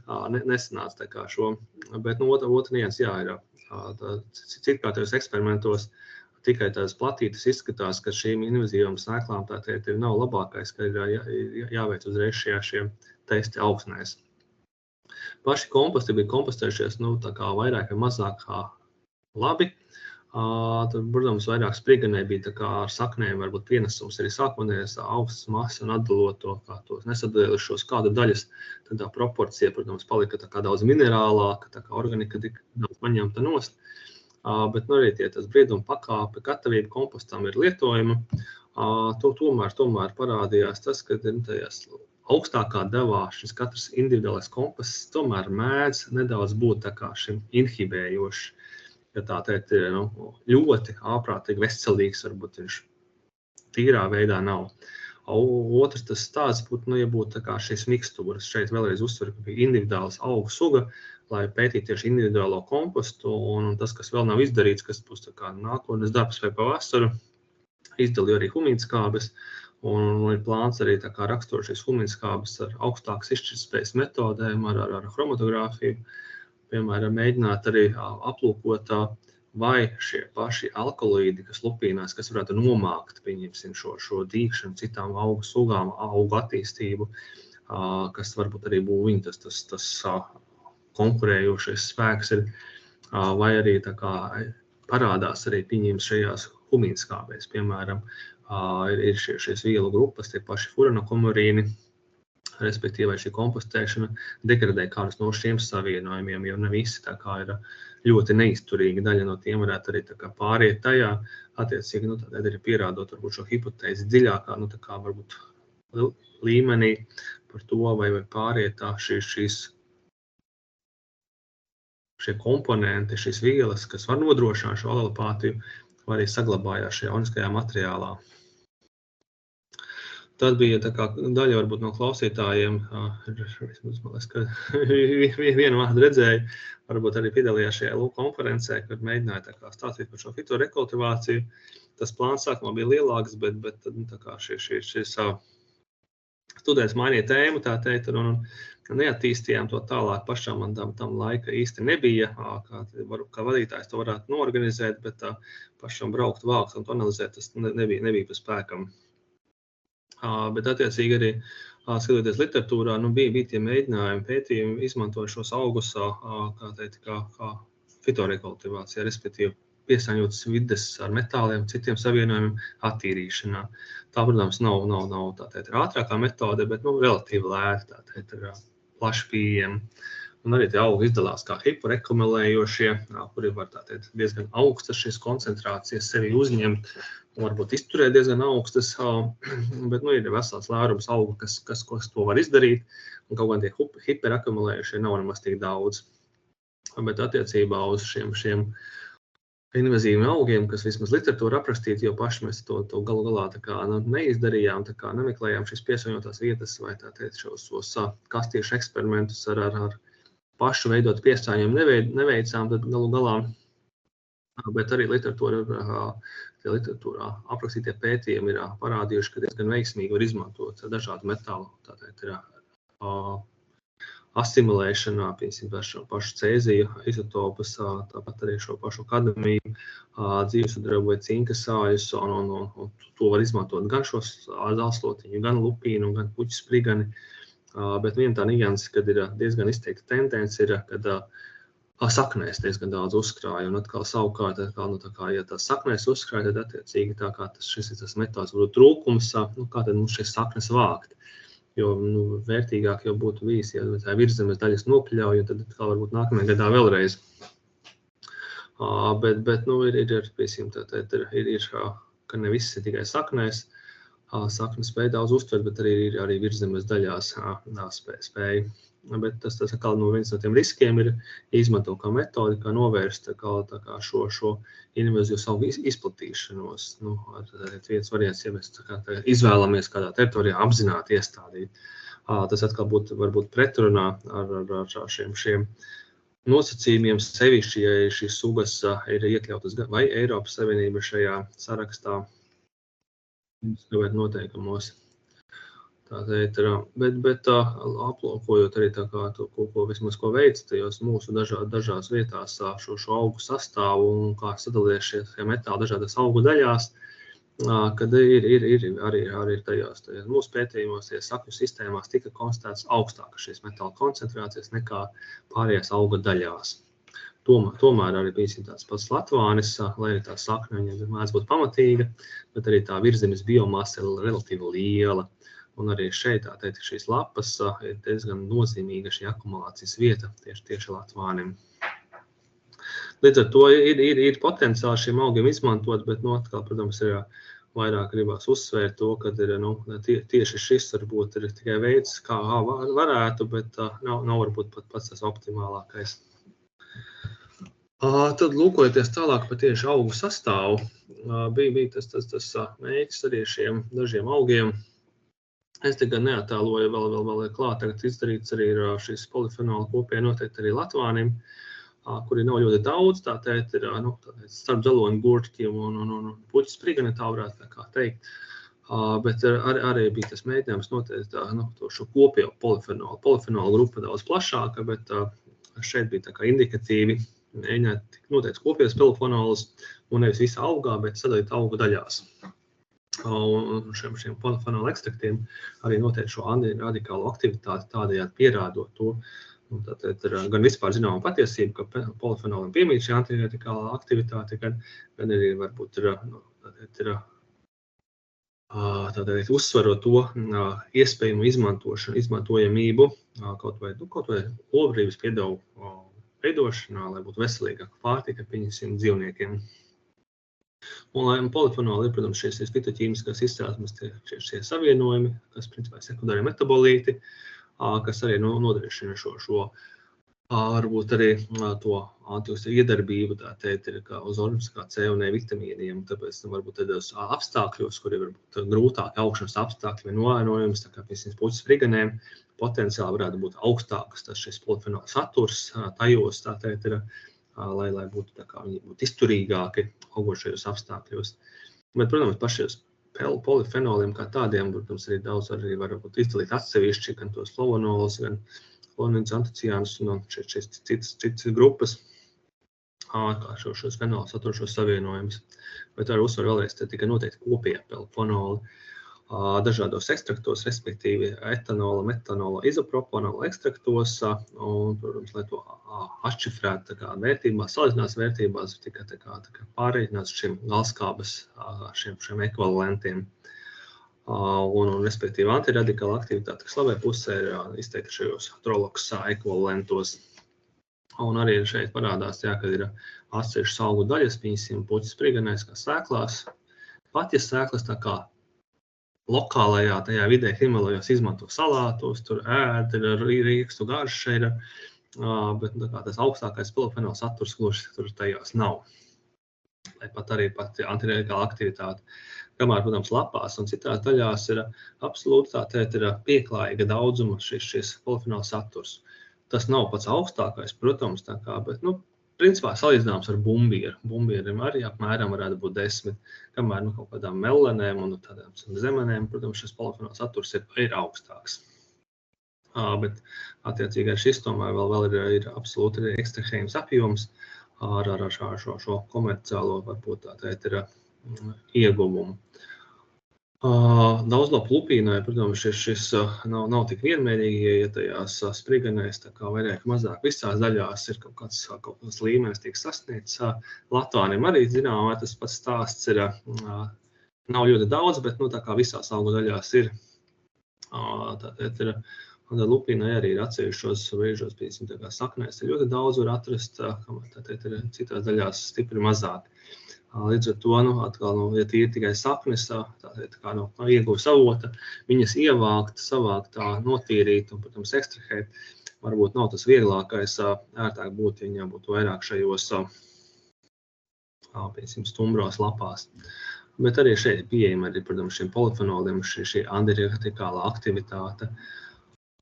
Nesanāca tā kā šo, bet otra nianse, ir citkārtajos eksperimentos tikai tādas platītes izskatās, ka šīm invazīvām sēklām tātad ir nav labākais, ka ir jāveic uzreiz šie testi augsnēs. Paši komposti bija kompostējušies, tā kā vairāk vai mazāk labi. Tur, protams, vairāk spriganē bija tā kā ar saknēm, varbūt pienesums arī sākotnējais augstas masa un atdalot to, kā tos nesadalījušos kādu daļas, tad tā proporcija, protams, palika tā kā daudz minerālāka, tā kā organika tika daudz paņemta nost. Bet arī tas brieduma pakāpe, gatavība kompostam ir lietojama. Tomēr parādījās tas, ka tajās augstākā devā šis katrs individuālais komposts tomēr mēdz nedaudz būt tā kā šim inhibējošs. Ja tā teikt, ļoti āprātīgi, veselīgs, varbūt viņš tīrā veidā nav. Otrs tas stāsts būtu, ja būtu tā kā šīs mikstūras. Šeit vēlreiz uzsver, ka bija individuāls augu suga, lai pētītu tieši individuālo kompostu, un tas, kas vēl nav izdarīts, kas būs tā kā nākotnes darbs vai pavasaru, izdalīju arī humīnskābes, un ir plāns arī tā kā rakstot šīs humīnskābes ar augstākas izšķirtspējas metodēm, ar chromatogrāfiju. Piemēram, mēģināt arī aplūkot, vai šie paši alkaloīdi, kas lupīnās, kas varētu nomākt, pieņemsim, šo dīkšanu, citām augu sugām, augu attīstību, kas varbūt arī būtu tas konkurējošais spēks ir, vai arī tā kā parādās arī pieņems šajās humīnskābēs. Piemēram, ir šīs vielu grupas, tie paši furanokomorīni, respektīvi šī kompostēšana degradē kādus no šiem savienojumiem, jo ne visi tā kā ir ļoti neizturīgi, daļa no tiem varētu arī tā kā pāriet tajā, attiecīgi, tad ir pierādot varbūt šo hipotēzi dziļākā, tā kā varbūt līmenī par to, vai pāriet šie komponenti, šīs vielas, kas var nodrošināt šo alelopātiju, vai arī saglabājās šajā organiskajā materiālā. Tad bija tā kā daļa varbūt no klausītājiem, man liekas, ka vienu vārdu redzēju, varbūt arī piedalījās šajā konferencē, kad mēģināja tā kā stāstīt par šo fitorekultivāciju. Tas plāns sākumā bija lielāks, bet tad tā kā šis students mainīja tēmu, tā teikt, un neattīstījām to tālāk pašām, man tam laika īsti nebija, kā vadītājs to varētu noorganizēt, bet pašam braukt, vākt un analizēt, tas nebija pa spēkam. Bet attiecīgi arī, skatoties literatūrā, bija tie mēģinājumi, pētījumi izmantot šos augus, kā fitorekultivācijā, respektīvi piesāņotas vides ar metāliem, citiem savienojumiem attīrīšanā. Tā, protams, nav tā teikt, ātrākā metode, bet relatīvi lēta, tā teikt, plaši pieejama. Un arī tie augi izdalās kā hiporekumulējošie, kuri var tā teikt diezgan augstas šīs koncentrācijas sevi uzņemt, un varbūt izturēt diezgan augstas, bet ir vesels lērums augu, kas to var izdarīt, un kaut gan tie hiperakumulējušie nav nemaz tik daudz. Bet attiecībā uz šiem invazīviem augiem, kas vismaz literatūra aprakstīti, jo paši mēs to galu galā tā kā neizdarījām, tā kā nemeklējām šīs piesaņotās vietas vai tā teikt šos kastīšu eksperimentus ar pašu veidot piesāņojumu neveicām, tad galu galā, bet arī literatūrā aprakstītie pētījumi ir parādījuši, ka diezgan veiksmīgi var izmantot dažādu metālu, tā teikt, asimilēšanā, piemēram, šo pašu cēziju izotopus, tāpat arī šo pašu kadmiju, dzīvesudrabu vai cinka sājus, un to var izmantot gan šos zālslotiņu, gan lupīnu, gan puķu sprigani. Bet viena tā nianse, kad ir diezgan izteikta tendence, ir, kad saknēs diezgan daudz uzkrāja, un atkal savukārt, ja tās saknēs uzkrāja, tad attiecīgi tā kā šis ir tas metāls varbūt trūkums, kā tad mums šīs saknes vākt. Jo vērtīgāk jau būtu bijis, ja tā virzemes daļas nokļauj, tad atkal varbūt nākamajā gadā vēlreiz. Bet ir, ka ne viss ir tikai saknēs, saknes spēja daudz uztvert, bet arī virzemes daļās spēja. Bet tas atkal viens no tiem riskiem ir izmantot kā metodi, kā novērst šo invazīvu augu izplatīšanos. Viens variants, ja mēs izvēlamies kādā teritorijā apzināti iestādīt. Tas atkal būtu varbūt pretrunā ar šiem nosacījumiem, sevišķi, ja šīs sugas ir iekļautas vai Eiropas Savienība šajā sarakstā, noteikumos. Bet aplūkojot arī tā kā ko veic tajos mūsu dažās vietās šo augu sastāvu un kā sadalies šie metāli dažādas augu daļās, kad ir arī tajos mūsu pētījumos, sakņu sistēmās tika konstatēts augstākas šīs metāla koncentrācijas nekā pārējās auga daļās. Tomēr arī bija tāds pats latvānis, lai arī tā sakne viņam mēdz būt pamatīga, bet arī tā virzemes biomasa ir relatīvi liela. Un arī šeit tā teikt, šīs lapas ir diezgan nozīmīga šī akumulācijas vieta tieši latvānim. Līdz ar to ir potenciāli šiem augiem izmantot, bet atkal, protams, ir vairāk gribās uzsvērt to, ka tieši šis varbūt ir tikai veids, kā varētu, bet nav varbūt pat pats tas optimālākais. Tad lūkojoties tālāk par tieši augu sastāvu, bija tas mērķis arī šiem dažiem augiem. Es tikai neattēloju vēl klāt, tagad izdarīts arī šis polifenola kopija noteikti arī latvānim, kuri nav ļoti daudz, tā teikt, ir starp dzeloņu burtkiem un puķu sprigani, tā varētu kā teikt. Bet arī bija tas mēģinājums noteikt šo kopējo polifenolu. Polifenola grupa daudz plašāka, bet šeit bija tā kā indikatīvi mēģināt noteikti kopējos polifenolus un nevis visā augā, bet sadalīt augu daļās. Un šiem polifenola ekstraktiem arī noteikti šo radikālo aktivitāti tādējādi pierādot to. Tātad ir gan vispār zināma patiesība, ka polifenoliem piemīt šī antiradikālā aktivitāte, gan arī varbūt ir uzsverot to iespējamu izmantojamību kaut vai olbrības piedevu veidošanā, lai būtu veselīgāka pārtika pieņemsim dzīvniekiem. Un polifenoli ir, protams, šīs fitoķīmiskās izcelsmes šie savienojumi, kas principā ir sekundārie metabolīti, kas arī nodrošina šo Varbūt arī to antioksitīdu iedarbību, tā teikt, ir kā uz organismu kā C un E vitamīniem, tāpēc varbūt tādos apstākļos, kur ir varbūt grūtāk augšanas apstākļi vai novainojums, tā kā piemēram puķu spriganēm, potenciāli varētu būt augstāks tas šis polifenola saturs tajos, tā teikt, ir, lai būtu tā kā viņi būtu izturīgāki augošajos apstākļos. Bet, protams, pašos polifenoliem kā tādiem, protams, arī daudz arī var būt izdalīt atsevišķi, gan tos flavonolus, gan flavonoīdus, antociānus un šīs citas grupas, kā šos fenolus saturošos savienojumus. Bet var uzsver vēlreiz, te tikai noteikti kopie polifenoli dažādos ekstraktos, respektīvi etanola, metanola, izopropanola ekstraktos, un, protams, lai to atšifrētu tā kā vērtībās, salīdzinās vērtībās, tikai tā kā pārreikinās šiem galskābes, šiem ekvivalentiem. Un respektīvi antiradikāla aktivitāte, kas labajā pusē ir izteikti šajos troloks ekvivalentos. Un arī šeit parādās, ka ir atsevišķas augu daļas, piemēram, puķu spriganēs, kā sēklās. Pat ja sēklas tā kā lokālajā tajā vidē Himalajos izmanto salātos, tur ēd, ir rīkstu garša, bet tā kā tas augstākais polifenola saturs gluži tur tajās nav. Pat arī antiradikāla aktivitāte. Kamēr, protams, lapās un citās daļās ir absolūti tā teikt, ir pieklājīga daudzuma šis polifenola saturs. Tas nav pats augstākais, protams, tā kā, bet, principā salīdzināms ar bumbieru. Bumbierim arī apmēram varētu būt 10, kamēr kaut kādām melenēm un tādām zemenēm, protams, šis polifenola saturs ir augstāks. Bet, attiecīgi, ar šis tomēr vēl ir absolūti ekstrahējums apjoms ar šo komerciālo, varbūt tā teikt, ir ieguvumu. Daudzlapu lupīnai, protams, šis nav tik vienmērīgi, ja tajās spriganēs, tā kā vairāk mazāk visās daļās ir kaut kāds līmenis tiek sasniegts. Latvāniem arī, zinām, tas pats stāsts ir, nav ļoti daudz, bet, tā kā visās augu daļās ir, tātad ir, un lupīnai arī ir atsevišķos brīžos, piemēram, tā kā saknēs ir ļoti daudz var atrast, tātad ir citās daļās stipri mazāk. Līdz ar to, atkal, ja tie ir tikai saknes, tātad kā no ieguves avota, viņas ievākt, savākt, notīrīt un, protams, ekstrahēt, varbūt nav tas vieglākais, ērtāk būtu, ja viņām būtu vairāk šajos, piemēram, stumbros lapās. Bet arī šeit pieejama arī, protams, šiem polifenoliem šī antiradikālā aktivitāte.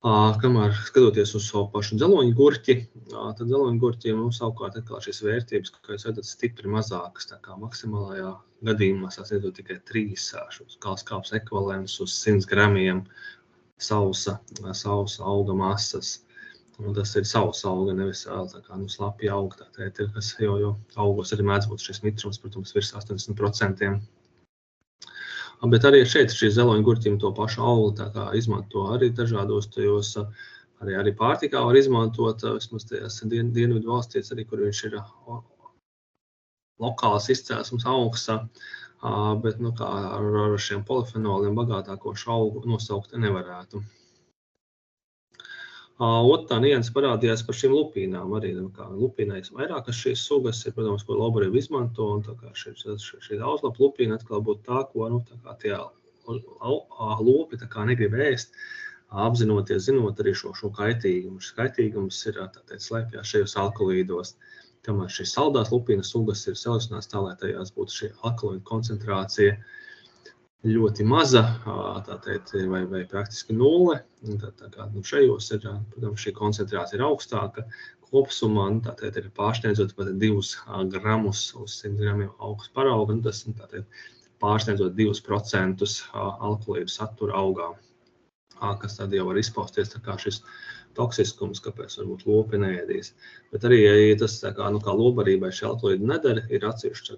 Kamēr skatoties uz savu pašu dzeloņu gurķi, tad dzeloņu gurķiem savukārt atkal šīs vērtības, kā jūs redzat, stipri mazākas, tā kā maksimālajā gadījumā sasniedzot tikai 3 šos galskābes ekvivalentus uz 100 gramiem sausa auga masas. Un tas ir sausa auga, nevis tā kā slapja auga, kas jo augos arī mēdz būt šis mitrums, protams, virs 80%. Bet arī šeit šī zeloņu gurķim to pašu augli tā kā izmanto arī dažādos tajos, arī pārtikā var izmantot, vismaz tajās dienvidu valstīs, arī, kur viņš ir lokāls izcelsmes augs, bet kā ar šiem polifenoliem bagātāko augu nosaukt nevarētu. Otrā nianse parādījās par šīm lupīnām arī, lupīnai vairākas šīs sugas ir, protams, ko laborība izmanto, un tā kā šī daudzlapa lupīna atkal būtu tā, ko, tā kā tie lopi tā kā negrib ēst, apzinoties, zinot arī šo kaitīgumu. Šis kaitīgums ir, tātad, slēpjās šajos alkalīdos, kamēr šīs saldās lupīnas sugas ir selekcionētas tā, lai tajās būtu šī alkalīdu koncentrācija ļoti maza, tātad, vai praktiski 0. Tā kā šajos ir, protams, šī koncentrācija ir augstāka. Kopsumā, tātad, ir pārsniedzot pat 2 gramus uz 100 gramiem augas parauga, tas, tātad, pārsniedzot 2% alkalīdu satura augā, kas tad jau var izpausties tā kā šis toksiskums, kāpēc varbūt lopi neēdīs. Bet arī, ja tas kā lobarībai šī alkalīda nedara, ir atsevišķi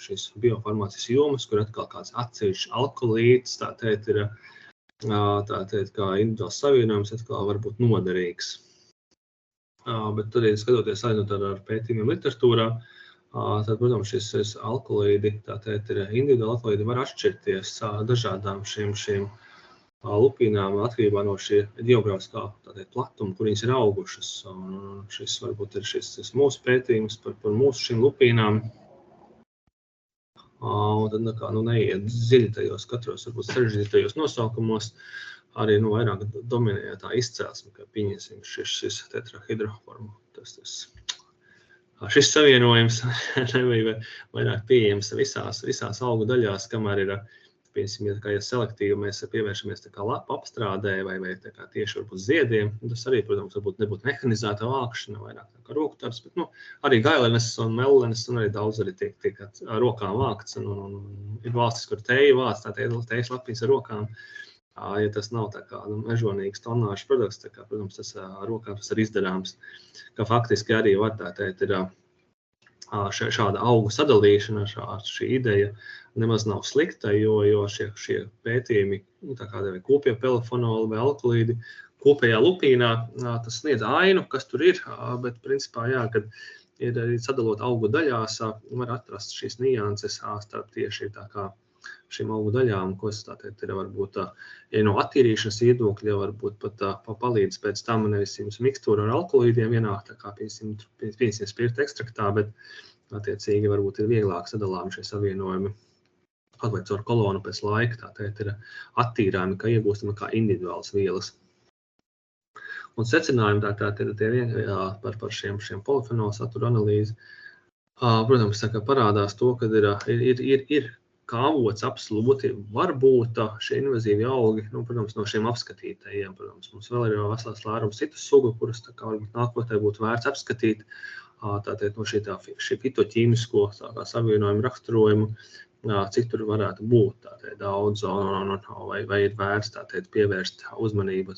šīs biofarmācijas jomas, kur atkal kāds atsevišķi alkalīds, tātad ir kā individuāls savienojums, atkal var būt noderīgs. Bet arī skatoties ar pētījumiem literatūrā, tad, protams, šis alkalīdi, tātad ir individuāli alkalīdi var atšķirties dažādām šīm lupīnām atkarībā no šī geogrāfiskā platuma, kur viņas ir augušas. Un šis varbūt ir šis mūsu pētījums par mūsu šīm lupīnām. Un tad neiet dziļi tajos katros, varbūt sarežģītajos nosaukumos, arī vairāk dominēja tā izcelsme, ka pieņemsim šis tetrahidroformu. Šis savienojums nebija vairāk pieejams visās augu daļās, kamēr ir, piemēram, ja selektīvi mēs pievēršamies tā kā lapu apstrādē vai tā kā tieši varbūt ziediem. Tas arī, protams, varbūt nebūtu mehanizēta vākšana, vairāk tā kā roku darbs, bet arī gailenes un mellenes un arī daudz arī tiek rokām vākts. Un ir valstis, kur teju vāc, tā tejas lapiņas ar rokām. Ja tas nav tā kā mežonīgs tonāžs produkts, tā kā, protams, tas rokām tas ir izdarāms, ka faktiski arī var tā teikt ir šāda augu sadalīšana, šī ideja nemaz nav slikta, jo šie pētījumi, tā kā kopie pelofenoli vai alkalīdi, kopējā lupīnā, tas sniedz ainu, kas tur ir, bet principā, kad ir arī sadalot augu daļās, var atrast šīs nianses starp tieši tā kā šīm augu daļām, ko es tātad ir varbūt, ja no attīrīšanas viedokļa, varbūt pat palīdz pēc tam nevis jums mikstūra ar alkalīdiem ienāk, tā kā piemēram spirta ekstraktā, bet attiecīgi varbūt ir vieglāk sadalām šie savienojumi. Kaut vai caur kolonu pēc laika, tātad ir attīrāmi, ka iegūstami kā individuāls vielas. Un secinājumi tātad ir par šiem polifenolu satura analīzi. Protams, tā kā parādās to, ka ir kā avots absolūti var būt šie invazīvi augi, protams, no šiem apskatītajiem. Protams, mums vēl ir vesels lērums citas sugu, kuras tā kā varbūt nākotnē būtu vērts apskatīt. Tātad no šī fitoķīmisko savienojumu raksturojumu, cik tur varētu būt tātad daudz, vai ir vērts tātad pievērst uzmanību,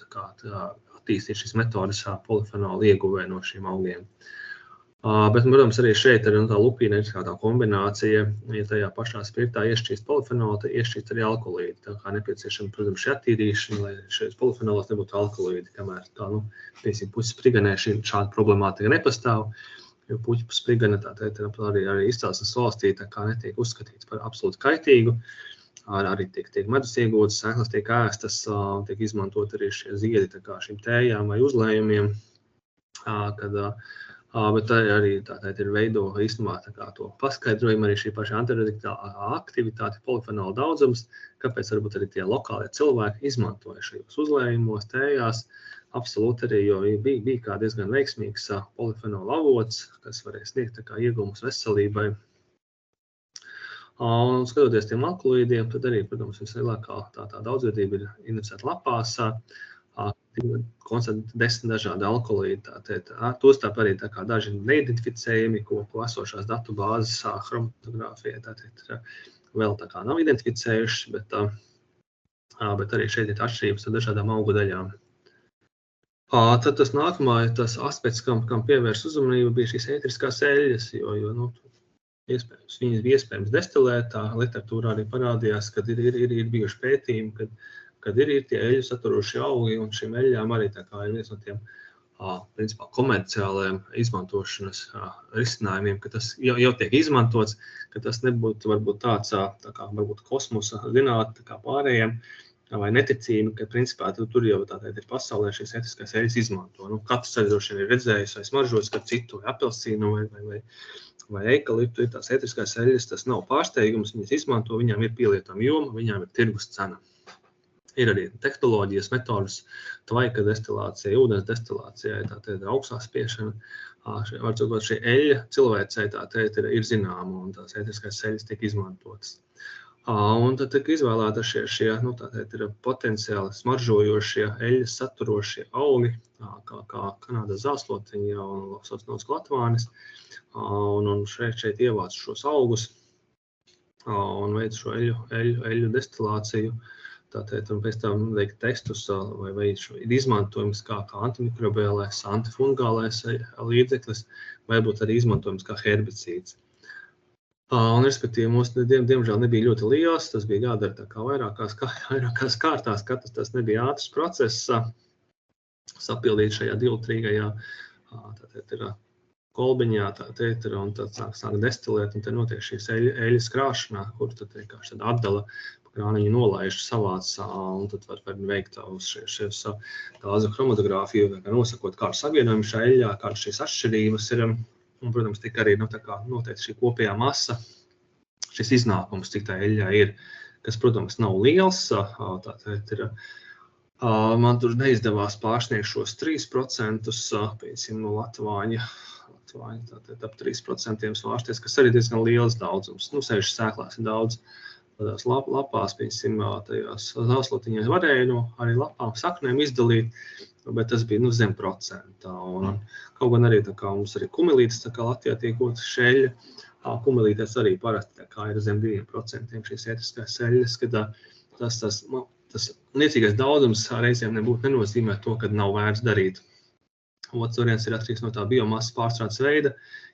attīstīt šīs metodas polifenolu ieguvē no šiem augiem. Bet, protams, arī šeit ir tā lupīna ir tā kombinācija, ja tajā pašā spirtā iešķīst polifenolu, tad iešķīst arī alkalīdi. Tā kā nepieciešama, protams, šī attīrīšana, lai šeit polifenolos nebūtu alkalīdi, kamēr piemēram, puķis spriganē šāda problemātika nepastāv. Jo puķu sprigana tātad arī izcelsmes valstī tā kā netiek uzskatīts par absolūti kaitīgu. Arī tiek medus iegūtas, sēklas tiek ēstas, tiek izmantot arī šie ziedi tā kā šīm tējām vai uzlējumiem. Bet arī tātad ir veido īstenībā tā kā to paskaidrojumu arī šī paša antiradikālā aktivitāte, polifenola daudzums, kāpēc varbūt arī tie lokālie cilvēki izmantoja šajos uzlējumos, tējās. Absolūti arī, jo bija kā diezgan veiksmīgs polifenola avots, kas varēja sniegt tā kā ieguvumus veselībai. Un skatoties tiem alkalīdiem, tad arī, protams, vislielākā tā daudzveidība ir identificēta lapās. Konstatēt 10 dažādi alkalīdi. Tostarp arī tā kā daži neidentificējami, ko esošās datu bāzes chromatogrāfijā vēl tā kā nav identificējuši, bet arī šeit ir atšķirības ar dažādām augu daļām. Tad tas tas aspekts, kam pievērs uzmanību, bija šīs ētriskās eļļas, jo viņas bija iespējams destilēt. Tā literatūrā arī parādījās, kad ir bijuši pētījumi, kad ir tie eļļu saturošie augi, un šīm eļļām arī tā kā ir viens no tiem principā komerciālajiem izmantošanas risinājumiem, ka tas jau tiek izmantots, ka tas nebūtu varbūt tāds tā kā varbūt kosmosa zinātne kā pārējiem, vai neticība, ka principā tur jau tātad ir pasaulē šīs ētriskās eļļas izmanto. Katrs arī droši vien ir redzējis vai smaržojis, ka citu apelsīnu vai eikaliptu ir tās ētriskās eļļas, tas nav pārsteigums, viņas izmanto, viņām ir pielietojama joma, viņām ir tirgus cena. Ir arī tehnoloģijas metodas, tvaika destilācija, ūdens destilācija, tātad augstā spiešana. Var sakot, šī eļļa cilvēcei tātad ir zināma, un tās ētriskās eļļas tiek izmantotas. Un tad tiek izvēlēta šie tātad ir potenciāli smaržojošie, eļļas saturošie augi, kā Kanādas zāslotiņa un saucamās latvānis. Un šeit ievāc šos augus un veic šo eļļu destilāciju. Tātad, un pēc tam veikt testus vai ir izmantojums kā antimikrobiālais, antifungālais līdzeklis, vai būt arī izmantojums kā herbicīds. Un, respektīvi, mums diemžēl nebija ļoti liels, tas bija jādara tā kā vairākās kārtās, katrs tas nebija ātrs process, sapildīt šajā divlitrīgajā kolbiņā, un tad sāk destilēt, un te notiek šīs eļļas krāšanā, kur tad vienkārši atdala krāniņu nolaiž savāc, un tad var veikt uz šīs gāzu chromatogrāfiju, nosakot kādu savienojumu šajā eļļā, kādas šīs atšķirības ir. Un, protams, tika arī noteikti šī kopējā masa, šis iznākums, cik tā eļļā ir, kas, protams, nav liels. Tātad ir Man tur neizdevās pārsniegt šos 3%, piemēram, no Latvāņa, tātad ap 3% svārsties, kas arī diezgan liels daudzums. Nu, sevišķi sēklās ir daudz. Tādās lapās, piemēram, tajās zāslotiņās varēja no arī lapām saknēm izdalīt, bet tas bija zem procentā. Un kaut gan arī tā kā mums arī kumilītes, tā kā Latvijā tiek gotas šeļa, kumilītes arī parasti tā kā ir zem 2% šīs ētriskās seļas, kad tas niecīgais daudzums reizēm nenozīmē to, ka nav vērts darīt. Otrs variants ir atkarīgs no tā biomasas pārstrādes veida,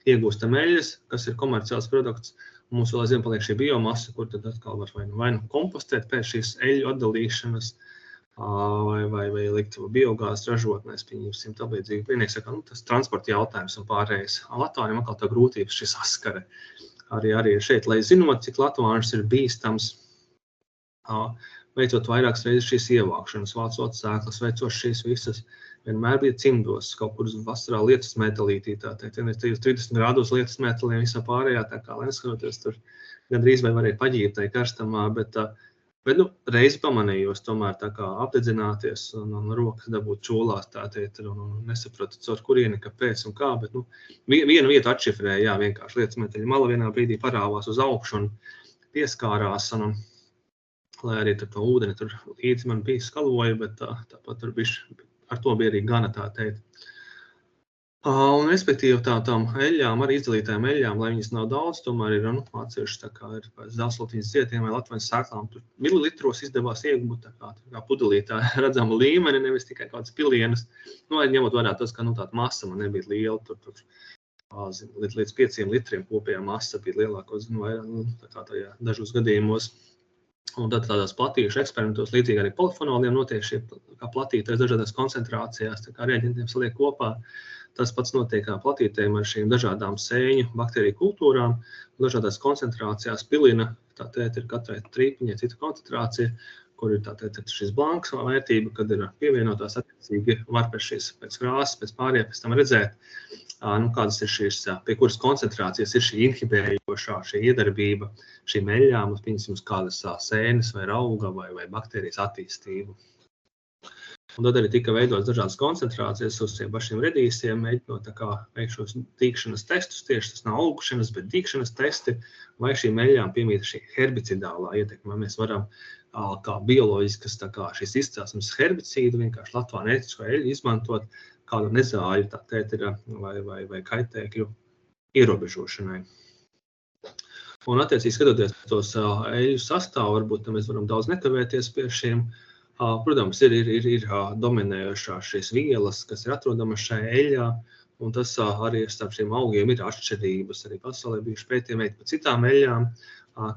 iegūstam eļļas, kas ir komerciāls produkts. Mums vēl aizvien paliek šī biomasa, kur tad atkal var vai nu kompostēt pēc šīs eļļu atdalīšanas, vai likt biogāzes ražotnēs, pieņemsim tālīdzīgi. Vienīgi saka, tas transporta jautājums un pārējais. Latvāņiem atkal tā grūtības šī saskare. Arī šeit, lai zinot, cik latvāņus ir bīstams, veicot vairākas reizes šīs ievākšanas, vācot sēklas, veicot šīs visas, vienmēr bija cimdos, kaut kur vasarā lietus metalītī, tātad, ja 30 grādos lietus metaliem visā pārējā, tā kā, lai neskatoties tur gandrīz vai varēja paģīt tai karstamā, bet reizi pamanījos tomēr tā kā apdedzināties un rokas dabūt čūlās, tātad, un nesapratu, caur kurieni, kāpēc un kā, bet, vienu vietu atšifrēja, jā, vienkārši lietus metaļa mala vienā brīdī parāvās uz augšu un pieskārās, un lai arī tur to ūdeni tur līdzi man bija skaloja, bet tāpat tur ar to bija arī gana tā teikt. Un respektīvi tām eļļām, arī izdalītājām eļļām, lai viņas nav daudz, tomēr ir atsevišķi tā kā ir zāslotiņas zietiem vai Latvijas sēklām, tur mililitros izdevās iegūt tā kā pudelītā redzamu līmeni, nevis tikai kādas pilienas. Arī ņemot vērā tas, ka tāda masa man nebija liela, tur līdz 5 litriem kopējā masa bija lielāko, tā kā tajā dažos gadījumos. Un tad tādās platīšu eksperimentos līdzīgi arī polifonoliem notiek šie kā platītēs dažādās koncentrācijās, tā kā reaģentiem saliek kopā. Tas pats notiek kā platītēm ar šīm dažādām sēņu baktēriju kultūrām. Dažādās koncentrācijās pilina, tātad ir katrai trīpiņai cita koncentrācija, kur ir tātad šis blanks vērtība, kad ir pievienotās attiecīgi var pēc krāsas, pēc pārējā pēc tam redzēt, kādas ir šīs, pie kuras koncentrācijas ir šī inhibējošā, šī iedarbība šīm eļļām, uz kādas sēnes vai rauga vai baktērijas attīstību. Un tad arī tika veidots dažādas koncentrācijas uz tiem pašiem redīsiem, mēģinot veikt šos dīkšanas testus, tieši tas nav augšanas, bet dīkšanas testi, vai šīm eļļām piemīta šī herbicidālā ietekme. Mēs varam kā bioloģiskas šīs izcelsmes herbicīdu, vienkārši latvāņu ētisko eļļu izmantot kādu nezāļu, vai kaitēkļu ierobežošanai. Un attiecīgi skatoties tos eļļu sastāvu, varbūt mēs varam daudz nekavēties pie šiem. Protams, ir dominējošās šīs vielas, kas ir atrodamas šajā eļļā, un tas arī starp šiem augiem ir atšķirības. Arī pasaulē bijuši pētījumi par citām eļļām,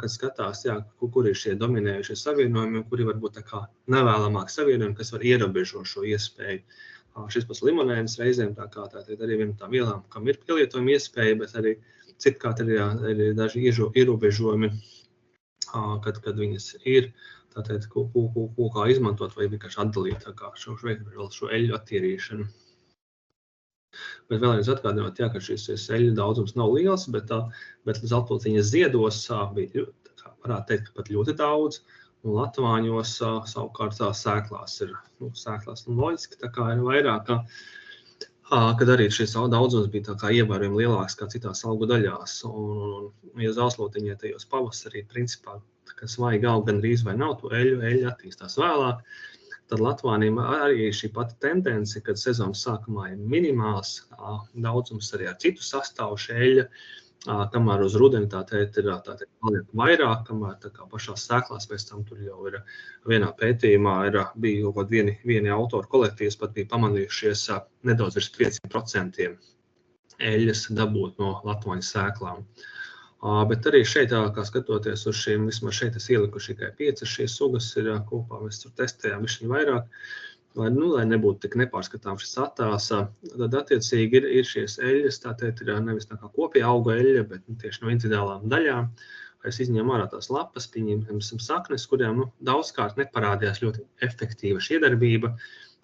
kad skatās, kur ir šie dominējušie savienojumi, kuri varbūt nevēlamāk savienojumi, kas var ierobežot šo iespēju. Šis pats limonēns reizēm tātad arī viena no tām vielām, kam ir pielietojuma iespēja, bet arī citkārt ir daži ierobežojumi, kad viņas ir. Tātad, ko kā izmantot vai vienkārši atdalīt šo eļļu attīrīšanu. Bet vēlreiz atgādinot, ka šis eļļu daudzums nav liels, bet zeltpulciņas ziedos bija, varētu teikt, ka pat ļoti daudz, un latvāņos savukārt sēklās ir, loģiski, ir vairāk, kad arī šis daudzums bija ievērojami lielāks kā citās augu daļās, un ja zāslotiņai tajos pavasarī, principā, kad svaigi aug gandrīz vai nav to eļļa attīstās vēlāk, tad latvāniem arī šī pati tendence, kad sezonas sākumā ir minimāls daudzums arī ar citu sastāvu šī eļļa, kamēr uz rudeni tātad paliek vairāk, kamēr pašās sēklās pēc tam tur jau ir vienā pētījumā bija kaut vieni autoru kolektīvs pat bija pamanījušies nedaudz virs 5% eļļas dabūt no latvāņu sēklām. Bet arī šeit, kā skatoties uz šīm, vismaz šeit es ielikuši tikai 5 šīs sugas ir kopā, mēs tur testējām višķiņ vairāk, lai nebūtu tik nepārskatām šis attēls, tad attiecīgi ir šīs eļļas, tātad ir nevis tā kā kopija auga eļļa, bet tieši no individuālām daļām. Es izņēmu ārā tās lapas, pieņemsim saknes, kuriem daudzkārt neparādījās ļoti efektīva šī iedarbība,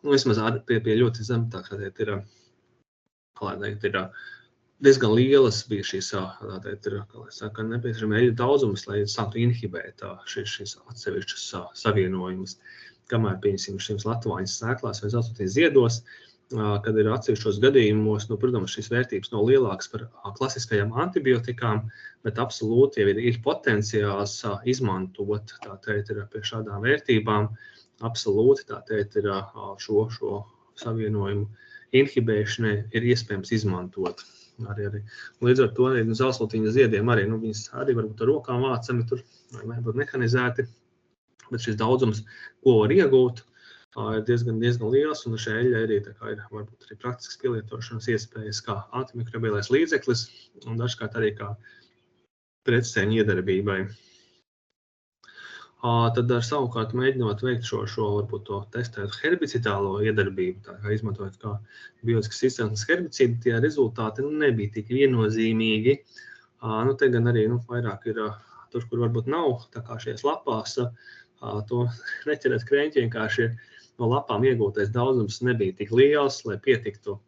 vismaz pie ļoti zem, tātad ir diezgan lielas bija šīs, nepieciešama eļļu daudzums, lai sāktu inhibēt šīs atsevišķas savienojumus. kamēr pieņemsim šīs latvāņas sēklās vai zeltotīs ziedos, kad ir atsevišķos gadījumos, protams, šīs vērtības nav lielākas par klasiskajām antibiotikām, bet absolūti jau ir potenciāls izmantot, tā teikt, pie šādām vērtībām, absolūti, tā teikt, ir šo savienojumu inhibēšanai ir iespējams izmantot. Arī. Līdz ar to zeltlotiņa ziediem arī, viņas arī varbūt ar rokām vācami tur, vai varbūt mehanizēti, bet šis daudzums, ko var iegūt, ir diezgan liels, un šai eļļai arī ir varbūt arī praktiskas pielietošanas iespējas kā antimikrobiālais līdzeklis, un dažkārt arī kā pretstēņu iedarbībai. Tad ar savukārt mēģinot veikt šo varbūt to testēt herbicidālo iedarbību, tā kā izmantojot kā biotiskas izcelsmes herbicīdu, tie rezultāti nebija tik viennozīmīgi. Te gan arī vairāk ir tur, kur varbūt nav, tā kā šajās lapās, to neķerēt krēņķi, vienkārši no lapām iegūtais daudzums nebija tik liels, lai pietiktu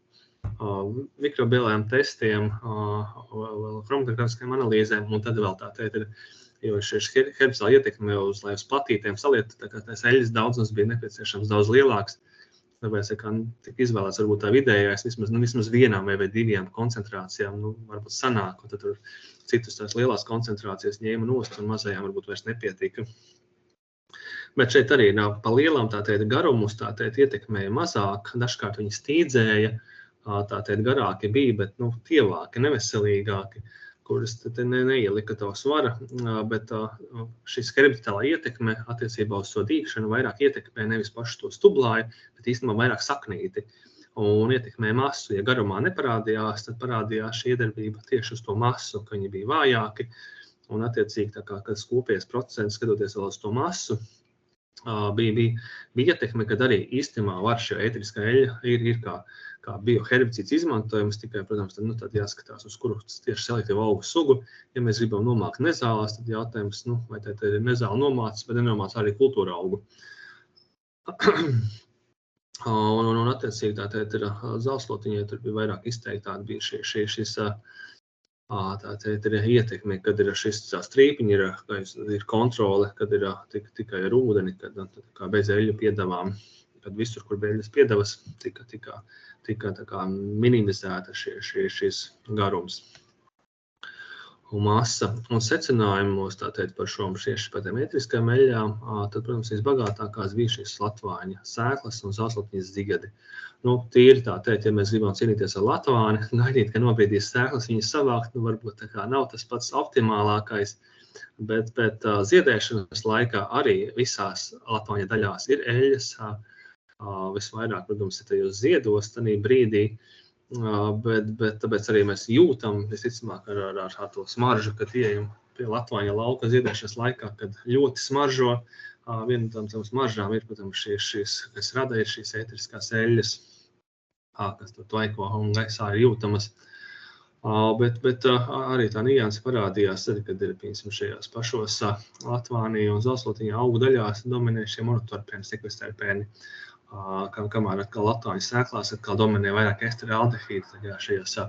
mikrobiālajiem testiem, chromatogrāfiskajām analīzēm, un tad vēl tā teikt ir, jo šis herbicīda ietekme uz platītēm saliet, tā kā tās eļļas daudzums bija nepieciešams daudz lielāks, tāpēc tika izvēlēts varbūt tā vidējais, vismaz vienām vai divām koncentrācijām, varbūt sanāk, un tad tur citus tās lielās koncentrācijas ņēma nost, un mazajām varbūt vairs nepietika. Bet šeit arī pa lielām garumus ietekmēja mazāk, dažkārt viņi stīdzēja, garāki bija, bet tievāki, neveselīgāki, kuras neielika to svara, bet šis herbicidālā ietekme attiecībā uz to dīkšanu vairāk ietekmē nevis pašu to stublāju, bet īstenībā vairāk saknīti un ietekmē masu. Ja garumā neparādījās, tad parādījās šī iedarbība tieši uz to masu, ka viņi bija vājāki, un attiecīgi, kad kopējais procents, skatoties vēl uz to masu, bija ietekme, kad arī īstenībā var šī ēteriskā eļļa ir kā bioherbicīds izmantojums, tikai, protams, tad jāskatās, uz kuru tieši selektīvu augu sugu. Ja mēs gribam nomākt nezālās, tad jautājums, vai tā ir nezāla nomācis, bet nenomācis arī kultūra augu. Un attiecīgi tā ir zeltlotiņai, tur bija vairāk izteiktāti, bija šis ietekme, kad ir šis strīpiņi, ir kontrole, kad ir tikai ar ūdeni, kad bez eļļu piedavām, kad visur, kur beļļas piedavas, tika minimizēta šis garums un masa. Un secinājumos par šiem ēteriskajām eļļām, tad, protams, visbagātākās bija šīs latvāņa sēklas un zeltlotiņas zigadi. Tīri tā teikt, ja mēs gribam cīnīties ar latvāni, gaidīt, ka nobriedīs sēklas, viņas savākt, varbūt nav tas pats optimālākais, bet ziedēšanas laikā arī visās latvāņa daļās ir eļļas, visvairāk, protams, ir tajos ziedos tanī brīdī, bet tāpēc arī mēs jūtam, visticamāk, ar to smaržu, kad ieejam pie latvāņa lauka ziedēšanas laikā, kad ļoti smaržo. Viena no tām smaržām ir, protams, kas rada ir šīs ēteriskās eļļas, kas tur tvaiko un gaisā ir jūtamas. Bet arī tā nianse parādījās, kad ir, piemēram, šajās pašos latvānija un zeltlotiņa augu daļās dominē šie monoterpēni, sekvesterpēni, kamēr atkal latvāņa sēklās atkal dominē vairāk esteraldehīdi šajās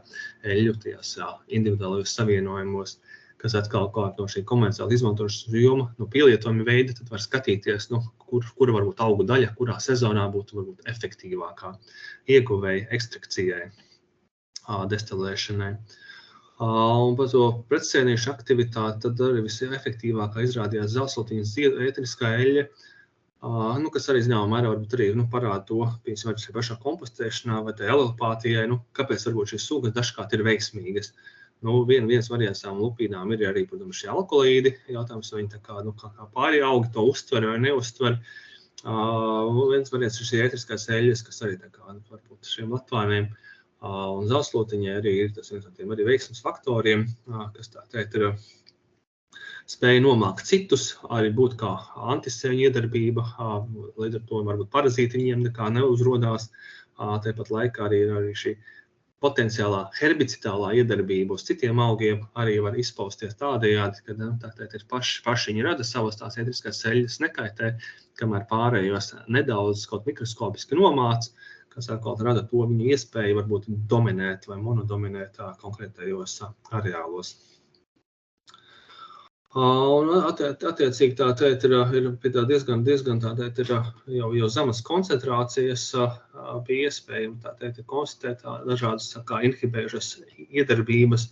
eļļu, tajās individuālajos savienojumos, kas atkal no šī komerciāla izmantošanas joma, pielietojuma veida, tad var skatīties, kur varbūt augu daļa, kurā sezonā būtu varbūt efektīvākā ieguvēja ekstrakcijai, destilēšanai. Un par to pretstēnīšu aktivitāti tad arī visefektīvākā izrādījās zeltlotiņas ēteriskā eļļa, kas arī zināmā mērā varbūt arī parāda to, piemēram, šajā pašā kompostēšanā vai tā alelopātijai, kāpēc varbūt šīs sugas dažkārt ir veiksmīgas. Viens variants tām lupīnām ir arī, protams, šie alkoholīdi, jautājums, vai viņi kā pārī augi to uztver vai neuztver. Viens variants ir šī ēteriskās eļļas, kas arī varbūt šiem latvāniem un zeltlotiņai arī ir tas viens no tiem arī veiksmes faktoriem, kas tā teikt ir spēja nomākt citus, arī būt kā antisēņu iedarbība, līdz ar to varbūt parazīti viņiem nekā neuzrodās. Tāpat laikā arī šī potenciālā herbicidālā iedarbība uz citiem augiem arī var izpausties tādējādi, ka paši viņi rada savas tās ēteriskās eļļas nekaitē, kamēr pārējos nedaudz kaut mikroskopiski nomāc, kas atkal rada to viņu iespēju varbūt dominēt vai monodominēt konkrētajos areālos. Un attiecīgi tā teikt ir pie tā diezgan tā teikt ir jau zemas koncentrācijas bija iespējama tā teikt konstatēt dažādas kā inhibējušas iedarbības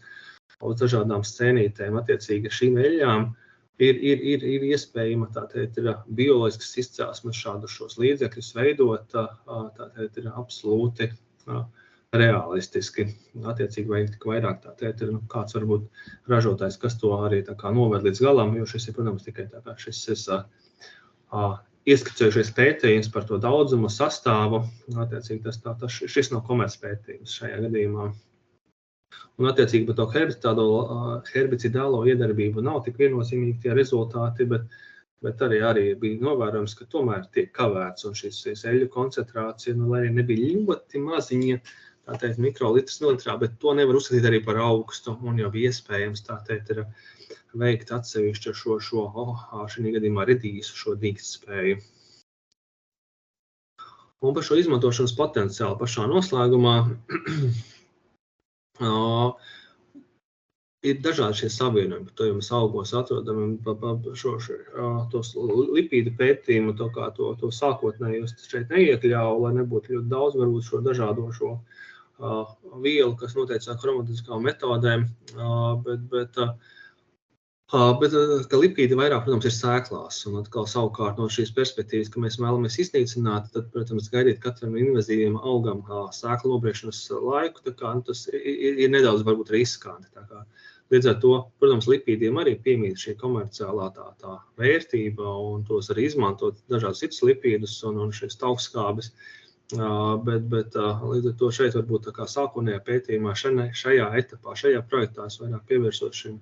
uz dažādām scēnītēm. Attiecīgi šīm eļļām ir iespējama tā teikt ir bioloģiskas izcelsmes šos līdzekļus veidot tā teikt ir absolūti realistiski. Attiecīgi vajag vairāk tā teikt ir kāds varbūt ražotājs, kas to arī tā kā noved līdz galam, jo šis ir, protams, tikai tā kā šis ieskicējušies pētījums par to daudzumu sastāvu. Attiecīgi šis nav komercpētījums šajā gadījumā. Un attiecīgi par to herbicidālo iedarbību nav tik viennozīmīgi tie rezultāti, bet arī bija novērojams, ka tomēr tiek kavēts un šis eļļu koncentrācija, lai nebija ļoti maziņa, tā teikt, mikrolitrs militrā, bet to nevar uzskatīt arī par augstu un jau iespējams, tā teikt, ir veikt atsevišķu šī gadījumā redīsu, šo dīkstspēju. Un par šo izmantošanas potenciālu pašā noslēgumā ir dažādi šie savienojumi, to jums augos atrodam, tos lipīdu pētījumu, to sākotnēji šeit neiekļauju, lai nebūtu ļoti daudz varbūt šo dažādo vielu, kas noteicā kromatiskām metodēm, bet ka lipīdi vairāk, protams, ir sēklās, un atkal savukārt no šīs perspektīvas, ka mēs vēlamies iznīcināt, tad, protams, gaidīt katram invazīviem augam sēklu nobriešanas laiku, tā kā tas ir nedaudz varbūt riskanti. Tā kā līdz ar to, protams, lipīdiem arī piemīt šī komerciālā tā vērtība, un tos arī izmantot dažādas citas lipīdus un šīs taukskābes, bet līdz ar to šeit varbūt tā kā sākotnējā pētījumā šajā etapā, šajā projektā es vairāk pievērsot šim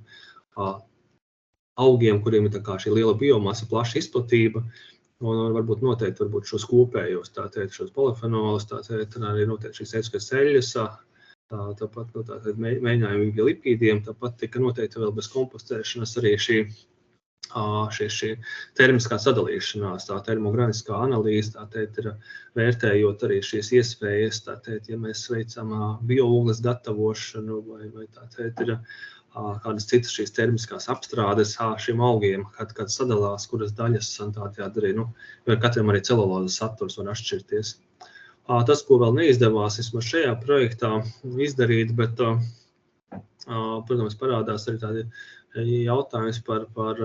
augiem, kuriem ir tā kā šī liela biomasa, plaša izplatība, un varbūt noteikti šos kopējos, tā teikt, šos polifenolus, tā teikt, arī noteikti šīs ētiskas eļļas, tāpat mēģinājumi pie lipīdiem, tāpat tika noteikti vēl bez kompostēšanas arī šī termiskā sadalīšanās, tā termograniskā analīze, tā teikt, ir vērtējot arī šīs iespējas, tā teikt, ja mēs veicam bioogles gatavošanu vai tā teikt, ir kādas citas šīs termiskās apstrādes šiem augiem, kad sadalās, kuras daļas arī, katram arī celulozes saturs var atšķirties. Tas, ko vēl neizdevās vismaz šajā projektā izdarīt, bet, protams, parādās arī tādi jautājums par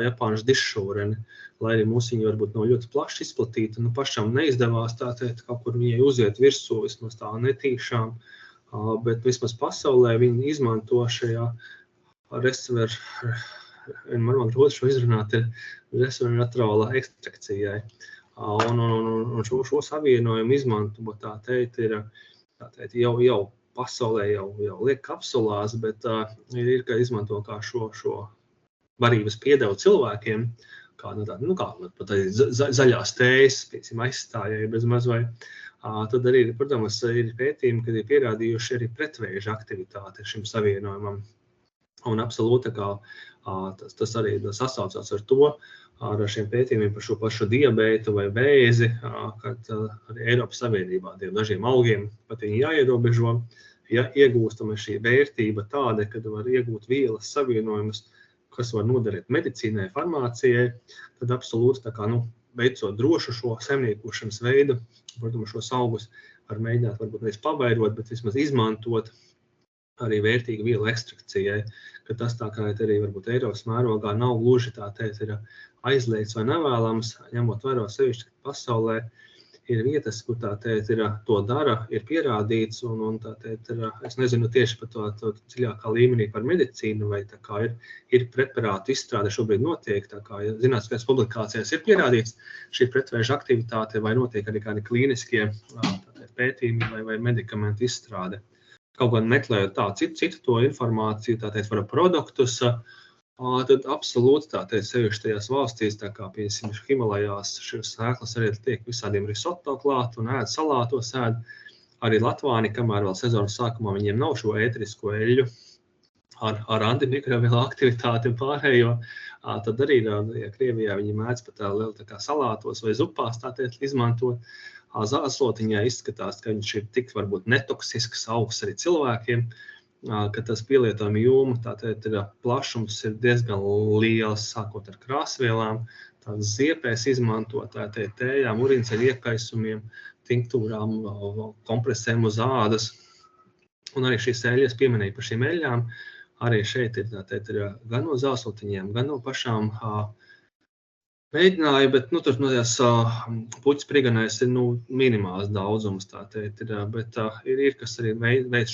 japāņu diššūreni, lai arī mūsiņi varbūt nav ļoti plaši izplatīta, pašam neizdevās tā teikt, kaut kur viņai uziet virsū, vismaz tā netīšām, bet vismaz pasaulē viņi izmanto šajā man grūti šo izrunāt, ir resveratrola ekstrakcijai. Un šo savienojumu izmanto, tā teikt, jau pasaulē jau liek kapsulās, bet ir, ka izmanto kā šo barības piedevu cilvēkiem, kā zaļās tējas, piecim aizstājai bez maz vai. Tad arī, protams, ir pētījumi, kad ir pierādījuši arī pretvēža aktivitāti šim savienojumam. Un absolūti, tas arī sasaucās ar to, ar šiem pētījumiem par šo pašu diabētu vai vēzi, kad arī Eiropas Savienībā dažiem augiem pat viņi jāierobežo, ja iegūstama šī vērtība tāda, kad var iegūt vielas savienojumus, kas var noderēt medicīnai, farmācijai, tad absolūti veicot drošu šo saimniekošanas veidu, protams, šos augus var mēģināt varbūt nevis pavairot, bet vismaz izmantot arī vērtīgu vielu ekstrakcijai, ka tas tā kā arī varbūt Eiropas mērogā nav gluži tā teikt ir aizliegts vai nevēlams, ņemot vērā sevišķi pasaulē ir vietas, kur tā teikt ir to dara, ir pierādīts un tā teikt ir, es nezinu tieši par to dziļākā līmenī par medicīnu vai tā kā ir preparātu izstrāde šobrīd notiek, tā kā zinātniskās publikācijās ir pierādīts šī pretvēža aktivitāte vai notiek arī kādi klīniskie pētījumi vai medikamentu izstrāde. Kaut gan meklējot citu to informāciju, tā teikt, var produktus, tad absolūti tā teikt sevišķi tajās valstīs, tā kā piemēram Himalajās, šīs sēklas arī tiek visādiem risotto klāt un ēd salātos ēd. Arī latvāni, kamēr vēl sezonas sākumā viņiem nav šo ēterisko eļļu ar antimikrobiālo aktivitāti un pārējo, tad arī Krievijā viņi mēdz pat tā kā salātos vai zupās tā teikt izmantot. Zāslotiņā izskatās, ka viņš ir tik varbūt netoksisks augs arī cilvēkiem, ka tas pielietojuma joma, tātad plašums ir diezgan liels, sākot ar krāsvielām, tādas ziepēs izmantot, tātad tējām, urīnceļu iekaisumiem, tinktūrām, kompresēm uz ādas. Un arī šīs eļļas pieminēja par šīm eļļām. Arī šeit ir, tātad, gan no zāslotiņiem, gan no pašām mēģināja, bet tur no tās puķis priganais ir minimāls daudzums, bet ir kas arī veic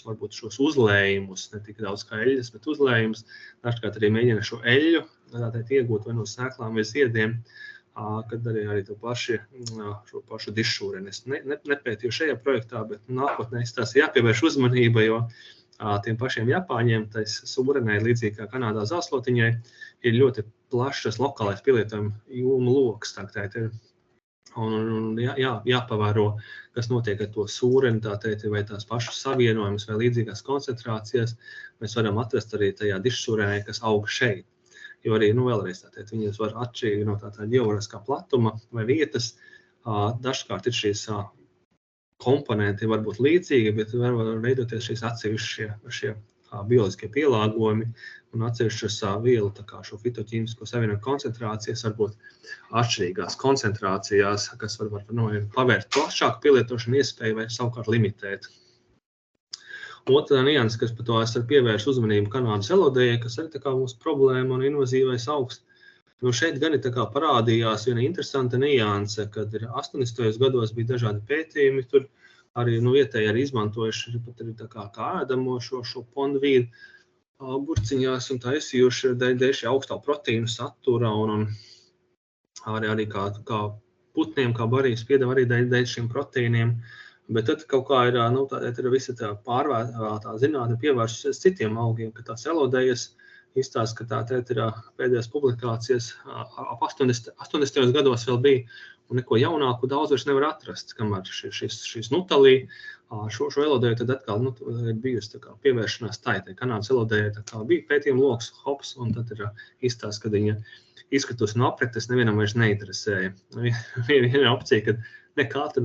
varbūt šos uzlējumus, ne tik daudz kā eļļas, bet uzlējumus. Dažkārt arī mēģina šo eļļu iegūt vai no sēklām vai ziediem, kad arī to šo pašu dišūreni. Es nepētīju šajā projektā, bet nākotnē tās jāpievērš uzmanība, jo tiem pašiem Japāņiem, tais sūrenei, līdzīgi kā Kanādā zāslotiņai, ir ļoti plašs lokālais pielietojuma jomu loks. Un jāpavēro, kas notiek ar to sūreni, vai tās pašas savienojumus vai līdzīgās koncentrācijas. Mēs varam atrast arī tajā dišsūrenē, kas aug šeit. Jo arī, vēlreiz, viņas var atšķirīgi no tā ģeogrāfiskā platuma vai vietas. Dažkārt ir šīs komponenti var būt līdzīgi, bet var veidoties šīs atsevišķie bioloģiskie pielāgojumi un atsevišķas vielu, tā kā šo fitoķīmisko savienojumu koncentrācijas, varbūt atšķirīgās koncentrācijās, kas var pavērt plašāku pielietošanu iespēju vai savukārt limitēt. Otrā nianse, kas par to es ar pievēršu uzmanību Kanādas elodējai, kas arī mūsu problēma un invazīvais augsts. Šeit gan ir parādījās viena interesanta nianse, kad 80. gados bija dažādi pētījumi, tur arī vietēji arī izmantojuši pat arī kā ēdamo šo pondvīdu burciņās un taisījuši dēļ šī augstā proteīnu satura un arī kā putniem, kā barības piedeva arī dēļ šiem proteīniem. Bet tad kaut kā ir visa tā pārvērtā zinātne pievērsusies citiem augiem, ka tās elodējas izstāsta, ka tā ir pēdējās publikācijas ap 80. gados vēl bija, un neko jaunāku daudz vairs nevar atrast, kamēr šis nutalī, šo elodēju tad atkal ir bijusi pievēršanās tai Kanādas elodējai, bija pētījuma loks, hops, un tad ir izstāsta, kad viņa izskatos no apretes, nevienam vairs neinteresēja. Viena opcija, kad nekā tur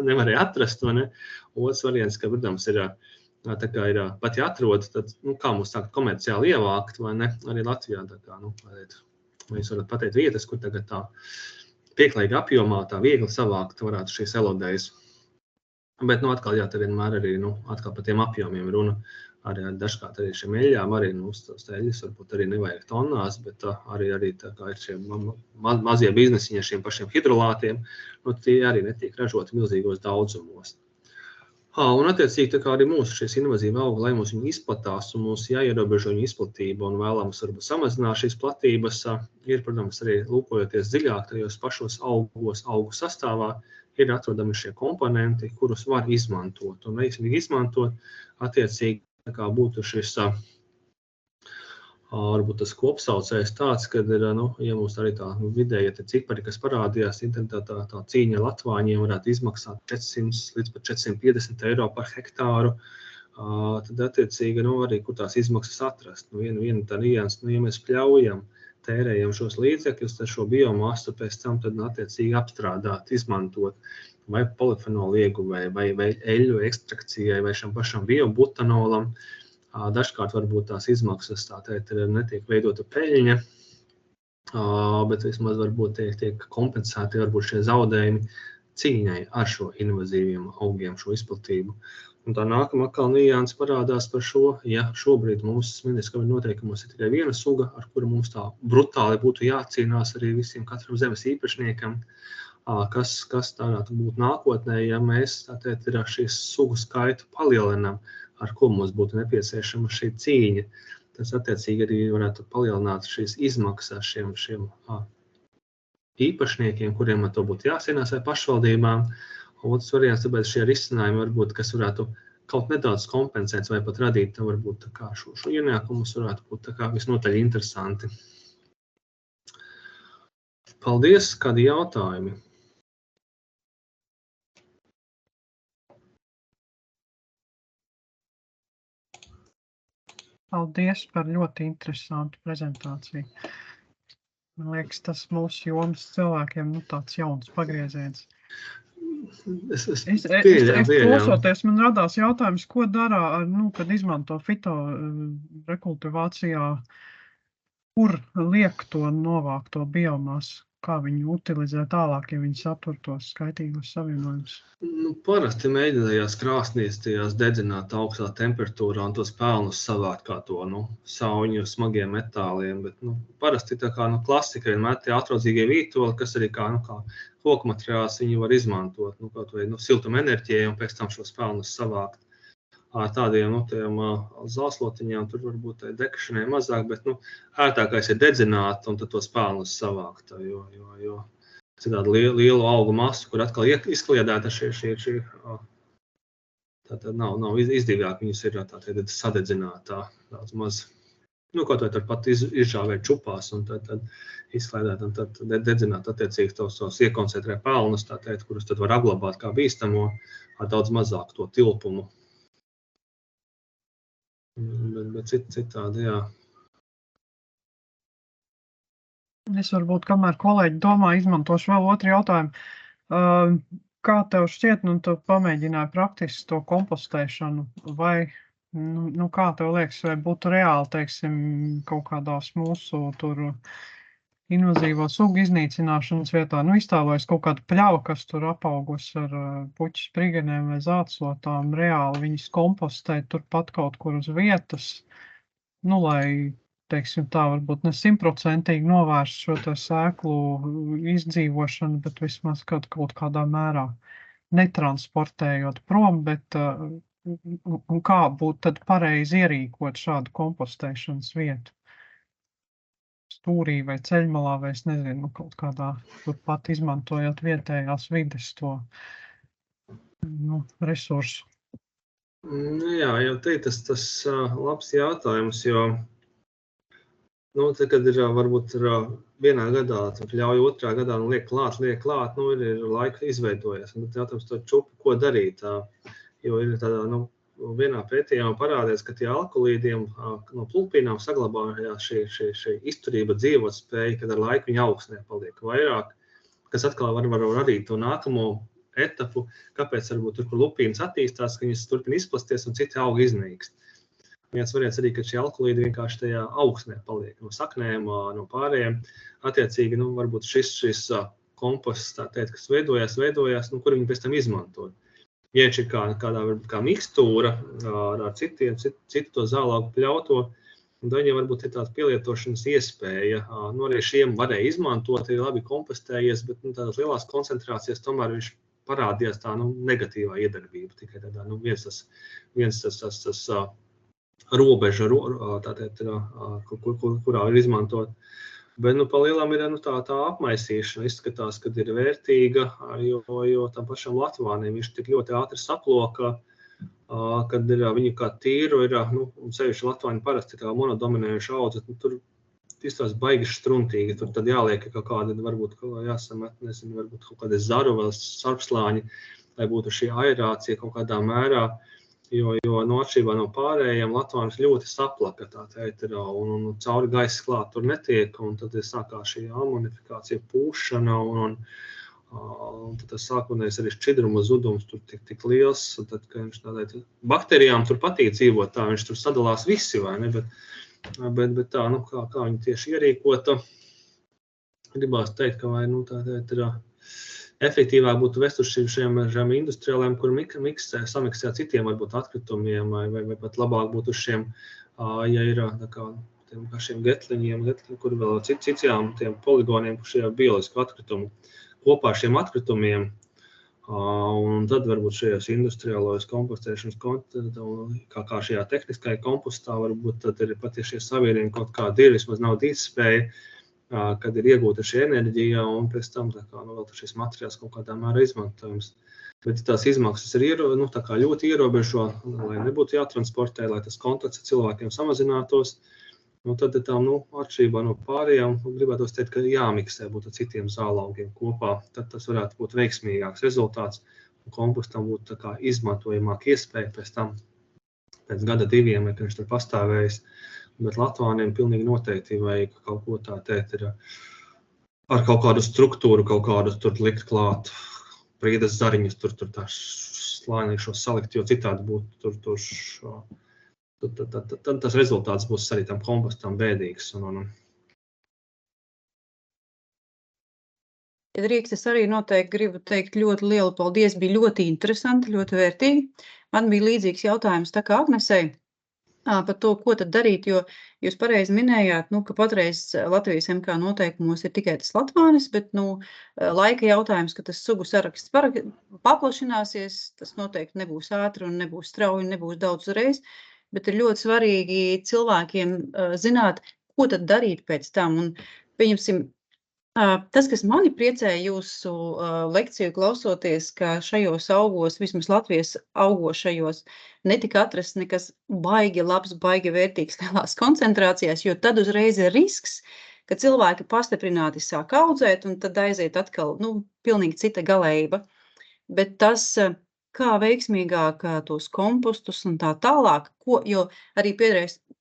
nevarēja atrast, vai ne? Otrs variants, ka, protams, ir tā kā ir pat jāatrod, tad, kā mums sākt komerciāli ievākt, vai ne, arī Latvijā, tā kā, mēs varat pateikt vietas, kur tagad tā pieklājīga apjomā, tā viegli savākt varētu šīs elodējas. Bet, atkal, jā, te vienmēr arī, atkal par tiem apjomiem runa, arī dažkārt arī šiem eļļām, arī, tās eļļas varbūt arī nevajag tonnās, bet arī tā kā ir šie mazie biznesiņi ar šiem pašiem hidrolātiem, tie arī netiek ražoti milzīgos daudzumos. Un attiecīgi arī mūsu šīs invazīva auga, lai mums viņi izplatās un mums jāierobežo viņu izplatība un vēlams varbūt samazināt šīs platības, ir, protams, arī lūkojoties dziļāk tajos pašos augos, augu sastāvā, ir atrodami šie komponenti, kurus var izmantot. Un veiksmīgi izmantot, attiecīgi būtu šis, varbūt tas kopsaucējs tāds, kad ir, ja mums arī tā vidēja cipari, kas parādījās internetā, tā cīņa ar latvāņiem varētu izmaksāt 400 līdz pat 450 eiro par hektāru, tad attiecīgi, arī kur tās izmaksas atrast. Viena tā nianse, ja mēs pļaujam, tērējam šos līdzekļus, tad šo biomasu pēc tam tad attiecīgi apstrādāt, izmantot vai polifenolu ieguvē, vai eļļu ekstrakcijai, vai šam pašam biobutanolam. Dažkārt varbūt tās izmaksas netiek veidota peļņa, bet vismaz varbūt tiek kompensēti varbūt šie zaudējumi cīņai ar šo invazīviem augiem, šo izplatību. Un tā nākamā nianse parādās par šo, ja šobrīd mums ministra noteikumos ir tikai viena suga, ar kuru mums tā brutāli būtu jācīnās arī visiem katram zemes īpašniekam, kas varētu būt nākotnē, ja mēs šīs sugu skaitu palielinām, ar ko mums būtu nepieciešama šī cīņa. Tas attiecīgi arī varētu palielināt šīs izmaksas šiem īpašniekiem, kuriem ar to būtu jācīnās vai pašvaldībām. Otrs variants, tāpēc šie risinājumi varbūt, kas varētu kaut nedaudz kompensēt vai pat radīt varbūt šo ienākumus, varētu būt visnotaļ interesanti. Paldies, kādi jautājumi? Paldies par ļoti interesantu prezentāciju. Man liekas, tas mūsu jomas cilvēkiem tāds jauns pagrieziens. Es klausoties, man radās jautājums, ko dara, kad izmanto fito rekultivācijā, kur liek to novākto biomasu, kā viņi utilizē tālāk, ja viņi satur tos skaitīgos savienojumus? Parasti mēģinājās krāsnīs tajās dedzināt augstā temperatūrā un tos pelnus savākt kā to, sauņu smagiem metāliem, bet, parasti tā kā, klasika vienmēr tie atraudzīgie vītoli, kas arī kā koku materiāls viņi var izmantot, kaut vai, siltuma enerģijai un pēc tam šos pelnus savākt. Ar tādiem, tiem zāslotiņām tur varbūt tai dekašanai mazāk, bet, ērtākais ir dedzināt un tad tos pelnus savākt, jo citādi lielu augu masu, kur atkal izkliedēta šī tātad nav izdevīgāk, viņus ir tātad sadedzināt daudz maz. Kaut vai turpat izžāvēt čupās un tad izkliedēt un tad dedzināt attiecīgi tos iekoncentrē pelnus, kurus tad var apglabāt kā bīstamo ar daudz mazāk to tilpumu. Bet citādi, jā. Es varbūt, kamēr kolēģi domā, izmantošu vēl otru jautājumu. Kā tev šķiet, tu pamēģināji praktiski to kompostēšanu, vai, kā tev liekas, vai būtu reāli, teiksim, kaut kādās mūsu tur invazīvo sugu iznīcināšanas vietā, iztēlojas kaut kādu pļavu, kas tur apaugus ar puķu sprigenēm vai zātslotām, reāli viņas kompostēt turpat kaut kur uz vietas, lai, teiksim tā, varbūt ne 100% novērst šo tā sēklu izdzīvošanu, bet vismaz kaut kādā mērā netransportējot prom, bet un kā būtu tad pareizi ierīkot šādu kompostēšanas vietu? Stūrī vai ceļmalā, vai es nezinu, kaut kādā turpat izmantojot vietējās vides to resursu. Jā, jau tas labs jautājums, jo tad, kad ir varbūt vienā gadā pļauj, otrā gadā liek klāt, ir laika izveidojies. Un tad jautājums to čupu, ko darīt, jo ir tādā, vienā pētījumā parādīts, ka tie alkoholīdiem no plūpīnām saglabājās šī izturība dzīvotspēja, kad ar laiku viņa augsnē paliek vairāk, kas atkal var radīt to nākamo etapu, kāpēc varbūt tur, kur lupīnas attīstās, ka viņas turpina izplasties un citi augi iznīkst. Viens variants arī, ka šie alkoholīdi vienkārši tajā augsnē paliek, no saknēm, no pārējiem. Attiecīgi, varbūt šis komposts, kas veidojās, kur viņi pēc tam izmantot. Ja viņš ir kādā varbūt kā mikstūra ar citu to zālāku pļauto, tad viņiem varbūt ir tāds pielietošanas iespēja. Arī šiem varēja izmantot, ir labi kompostējies, bet tādās lielās koncentrācijas tomēr viņš parādījās tā negatīvā iedarbība. Tikai tādā viens tas robeža, kurā ir izmantot. Bet pa lielam ir tā apmaisīšana, izskatās, kad ir vērtīga, jo tam pašam latvāniem viņš tik ļoti ātri saploka, kad viņu kā tīru ir, un sevišķi latvāni parasti kā monodominējuši audzi, tur izstās baigi struntīgi, tur tad jāliek kaut kādi, varbūt jāsamet, nezinu, varbūt kaut kādi zaru vai sarpslāņi, lai būtu šī aerācija kaut kādā mērā. Jo atšķirībā no pārējiem Latvānis ļoti saplaka un cauri gaisa klāt tur netiek, un tad sākās šī amonifikācija pūšana, un tad tas sākotnējais arī šķidruma zudums tur tik liels, tad, ka viņš tādai bakterijām tur patīk dzīvot, tā viņš tur sadalās visi, vai ne, bet tā, kā viņi tieši ierīkota, gribās teikt, ka vai, efektīvāk būtu vest uz šiem industriāliem, kur samiksē citiem varbūt atkritumiem, vai pat labāk būtu uz šiem, ja ir šiem getliņiem, kur vēl citām tiem poligoniem, kur šie bioloģisku atkritumu, kopā ar šiem atkritumiem, un tad varbūt šajos industriālajos kompostēšanas kā šajā tehniskajā kompostā, varbūt tad ir pat šie savienojumi kaut kādi ir, vismaz nav dītspēja, kad ir iegūta šī enerģija un pēc tam vēl šis materiāls kaut kādā mērā izmantojums. Bet tās izmaksas ir ļoti ierobežo, lai nebūtu jātransportē, lai tas kontakts ar cilvēkiem samazinātos. Tad atšķirībā no pārējām, gribētos teikt, ka jāmiksē būtu ar citiem zālaugiem kopā. Tad tas varētu būt veiksmīgāks rezultāts un kompostam būtu izmantojamāk iespēja pēc tam, pēc gada diviem, kad viņš tur pastāvējis. Bet Latvāniem pilnīgi noteikti vajag kaut ko ir ar kaut kādu struktūru, kaut kādu tur likt klāt prīdas zariņus, tur tā slānīšos salikt, jo citādi būtu tad tas rezultāts būs arī tam kompostam bēdīgs. Ja drīkst, es arī noteikti gribu teikt ļoti lielu paldies, bija ļoti interesanti, ļoti vērtīgi. Man bija līdzīgs jautājums tā kā Agnesei par to, ko tad darīt, jo jūs pareizi minējāt, ka patreiz Latvijas MK noteikumos ir tikai tas latvānis, bet laika jautājums, ka tas sugu saraksts paplašināsies, tas noteikti nebūs ātri un nebūs strauji, nebūs daudz uzreiz, bet ir ļoti svarīgi cilvēkiem zināt, ko tad darīt pēc tam. Un, pieņemsim, tas, kas mani priecēja jūsu lekciju klausoties, ka šajos augos, vismaz Latvijas augošajos, netika atrasts nekas baigi labs, baigi vērtīgs lielās koncentrācijās, jo tad uzreiz ir risks, ka cilvēki pastiprināti sāk audzēt un tad aiziet atkal, pilnīgi cita galējība. Bet tas, kā veiksmīgāk tos kompostus un tā tālāk, jo arī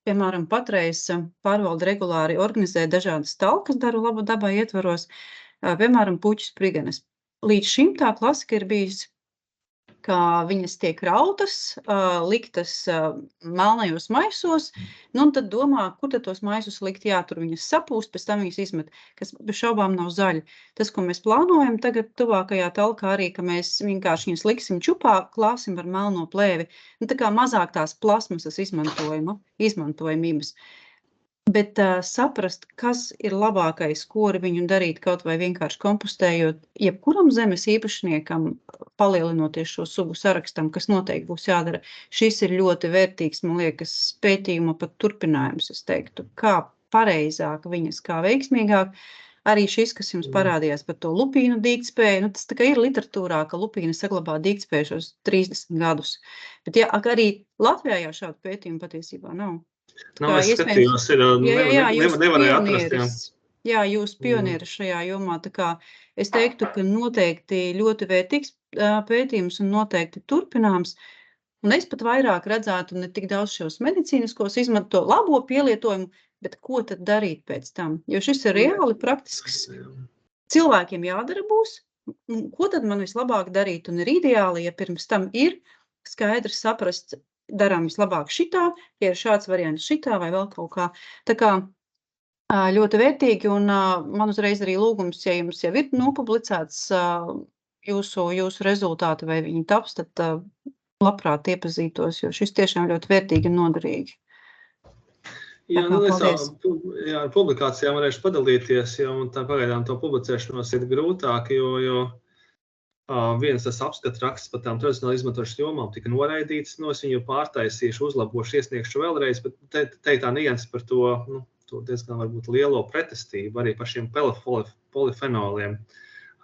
piemēram, patreiz pārvalde regulāri organizē dažādas talkas daru labu dabai ietvaros, piemēram, puķis priganes. Līdz šim tā klasika ir bijis, ka viņas tiek rautas, liktas melnajos maisos, un tad domā, kur tad tos maisus likt, tur viņas sapūst, pēc tam viņas izmet, kas bez šaubām nav zaļi. Tas, ko mēs plānojam tagad tuvākajā talkā arī, ka mēs vienkārši viņas liksim čupā, klāsim ar melno plēvi, tā kā mazāk tās plasmasas izmantojamības. Bet saprast, kas ir labākais, ko ar viņu darīt, kaut vai vienkārši kompostējot, jebkuram zemes īpašniekam, palielinoties šo sugu sarakstam, kas noteikti būs jādara. Šis ir ļoti vērtīgs, man liekas, pētījuma pat turpinājums, es teiktu, kā pareizāk viņas, kā veiksmīgāk. Arī šis, kas jums parādījās par to lupīnu dīgtspēju, tas tā kā ir literatūrā, ka lupīna saglabā dīgtspēju šos 30 gadus. Bet arī Latvijā jau šādu pētījumu patiesībā nav. Es skatījos, nevarēja atrast. Jā, jūs pionieri šajā jomā, tā kā es teiktu, ka noteikti ļoti vērtīgs pētījums un noteikti turpināms. Un es pat vairāk redzētu ne tik daudz šos medicīniskos izmanto labo pielietojumu, bet ko tad darīt pēc tam? Jo šis ir reāli praktisks. Cilvēkiem jādara būs, ko tad man vislabāk darīt? Un ir ideāli, ja pirms tam ir skaidrs saprast, darām vislabāk šitā, ja ir šāds variants šitā vai vēl kaut kā. Tā kā ļoti vērtīgi un man uzreiz arī lūgums, ja jums jau ir nopublicēts jūsu rezultāti vai viņi taps, tad labprāt iepazītos, jo šis tiešām ļoti vērtīgi un noderīgi. Jā, ar publikācijām varēšu padalīties, un tā pagaidām to publicēšanos ir grūtāk, jo viens tas apskata raksts par tām tradicionāli izmantošanas jomām tika noraidīts, es viņu pārtaisīšu, uzlabošu, iesniegšu vēlreiz, bet teikt tā nianses par to diezgan varbūt lielo pretestību, arī par šiem polifenoliem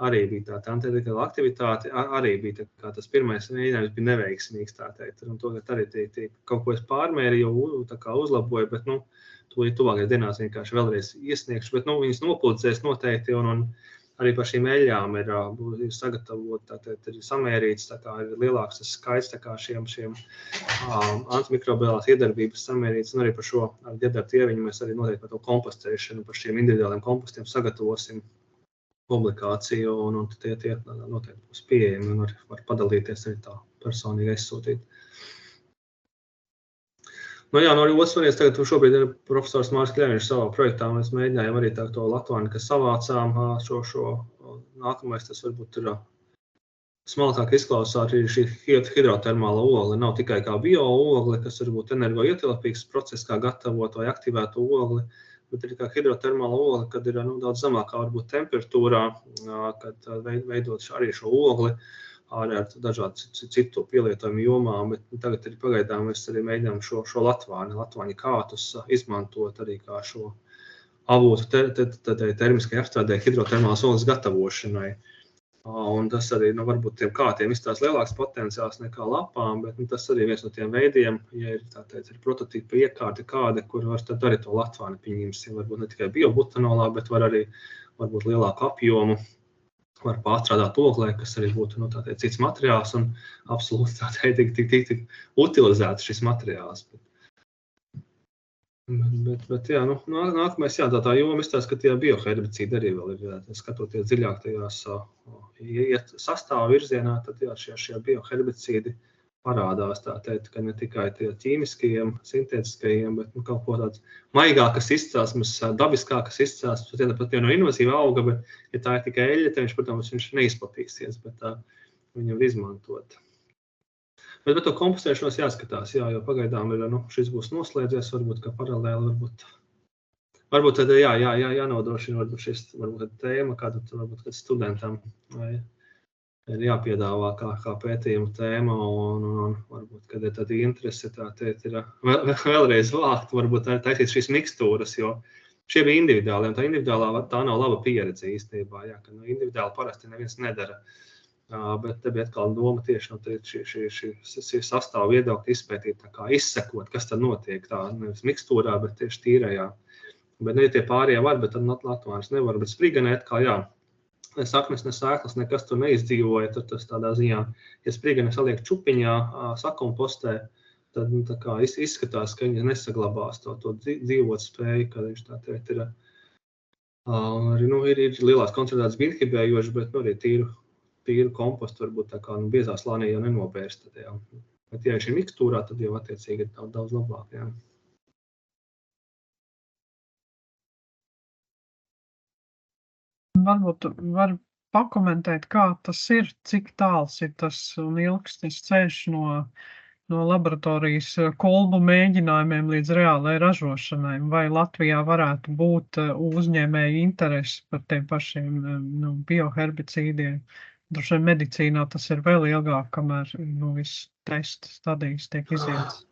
arī bija tā antitētiskā aktivitāte, arī bija tā kā tas pirmais mēģinājums bija neveiksmīgs, tā teikt, un to arī kaut ko es pārmērīju, tā kā uzlaboju, bet, to tuvākajās dienās vienkārši vēlreiz iesniegšu, bet, viņas nopublicēs noteikti, un arī par šīm eļļām ir sagatavot, tātad ir samērīts, tā kā ir lielāks tas skaits, tā kā šiem antimikrobiālās iedarbības samērīts, un arī par šo ģedartu ieviņu mēs arī noteikti par to kompostēšanu, par šiem individuāliem kompostiem sagatavosim publikāciju, un tie noteikti būs pieejami, un var padalīties arī tā personīgi aizsūtīt. No otras variants, tagad šobrīd ir profesors Māris Kļaviņš savā projektā, mēs mēģinājām arī to latvāni, kas savācām šo nākamais, tas varbūt ir smalkāk izklausās arī šī hidrotermāla ogle, nav tikai kā bio-ogle, kas varbūt energoietilpīgs process, kā gatavot vai aktivētu ogli, bet arī kā hidrotermāla ogle, kad ir daudz zemākā varbūt temperatūrā, kad veidot arī šo ogli, ar dažādu citu pielietojumu jomām, bet tagad arī pagaidām mēs arī mēģinām šo latvāņu kātus izmantot arī kā šo avotu termiskai apstrādē hidrotermālas ogles gatavošanai. Un tas arī, varbūt tiem kātiem izstās lielāks potenciāls nekā lapām, bet tas arī viens no tiem veidiem, ja ir prototīpa iekārta kāda, kur var tad arī to latvāni pieņemsim, varbūt ne tikai biobutanolā, bet var arī varbūt lielāku apjomu, var pārstrādāt oglē, kas arī būtu cits materiāls un absolūti tik utilizēts šis materiāls. Bet jā, nākamais, jā, tā joma izstāsta, ka tie bioherbicīdi arī vēl ir, skatoties dziļāk tajās sastāvu virzienā, tad jā, šie bioherbicīdi parādās, tā teikt, ka ne tikai tie ķīmiskajiem, sintētiskajiem, bet kaut ko tāds maigākas izcelsmes, dabiskākas izcelsmes, pat jau no invazīva auga, bet, ja tā ir tikai eļļa, tad viņš neizplatīsies, bet viņu var izmantot. Bet to kompostēšanos jāskatās, jā, jo pagaidām ir, šis būs noslēdzies, varbūt, ka paralēli, varbūt tad jānodrošina, varbūt tēma, kādu varbūt studentam ir jāpiedāvā kā pētījuma tēma, un varbūt, kad ir tāda interese, tā teikt, ir vēlreiz vākt, varbūt taisīt šīs mikstūras, jo šie bija individuāli, un tā individuālā, tā nav laba pieredze īstenībā, jā, ka individuāli parasti neviens nedara, bet te bija atkal doma tieši, šī sastāvu viedokļi izpētīt, tā kā izsekot, kas tad notiek, tā nevis mikstūrā, bet tieši tīrajā. Bet ja tie pārējie var, bet tad latvānis nevar, bet spriganē atkal, jā, saknes, ne sēklas, nekas tur neizdzīvoja, tad tas tādā ziņā, ja sprigane saliek čupiņā, sakompostē, tad tā kā izskatās, ka viņi nesaglabās to dzīvot spēju, kad viņš tā teikt ir, arī ir lielās koncentrētas inhibējoši, bet arī tīru kompostu varbūt tā kā biezā slānī jau nenopērst. Bet ja šī mikstūrā, tad jau attiecīgi ir daudz labāk, jā. Varbūt var pakomentēt, kā tas ir, cik tāls ir tas un ilgs tas ceļš no laboratorijas kolbu mēģinājumiem līdz reālai ražošanai. Vai Latvijā varētu būt uzņēmēju interesi par tiem pašiem bioherbicīdiem? Droši vien medicīnā tas ir vēl ilgāk, kamēr viss testu stadijas tiek izietas.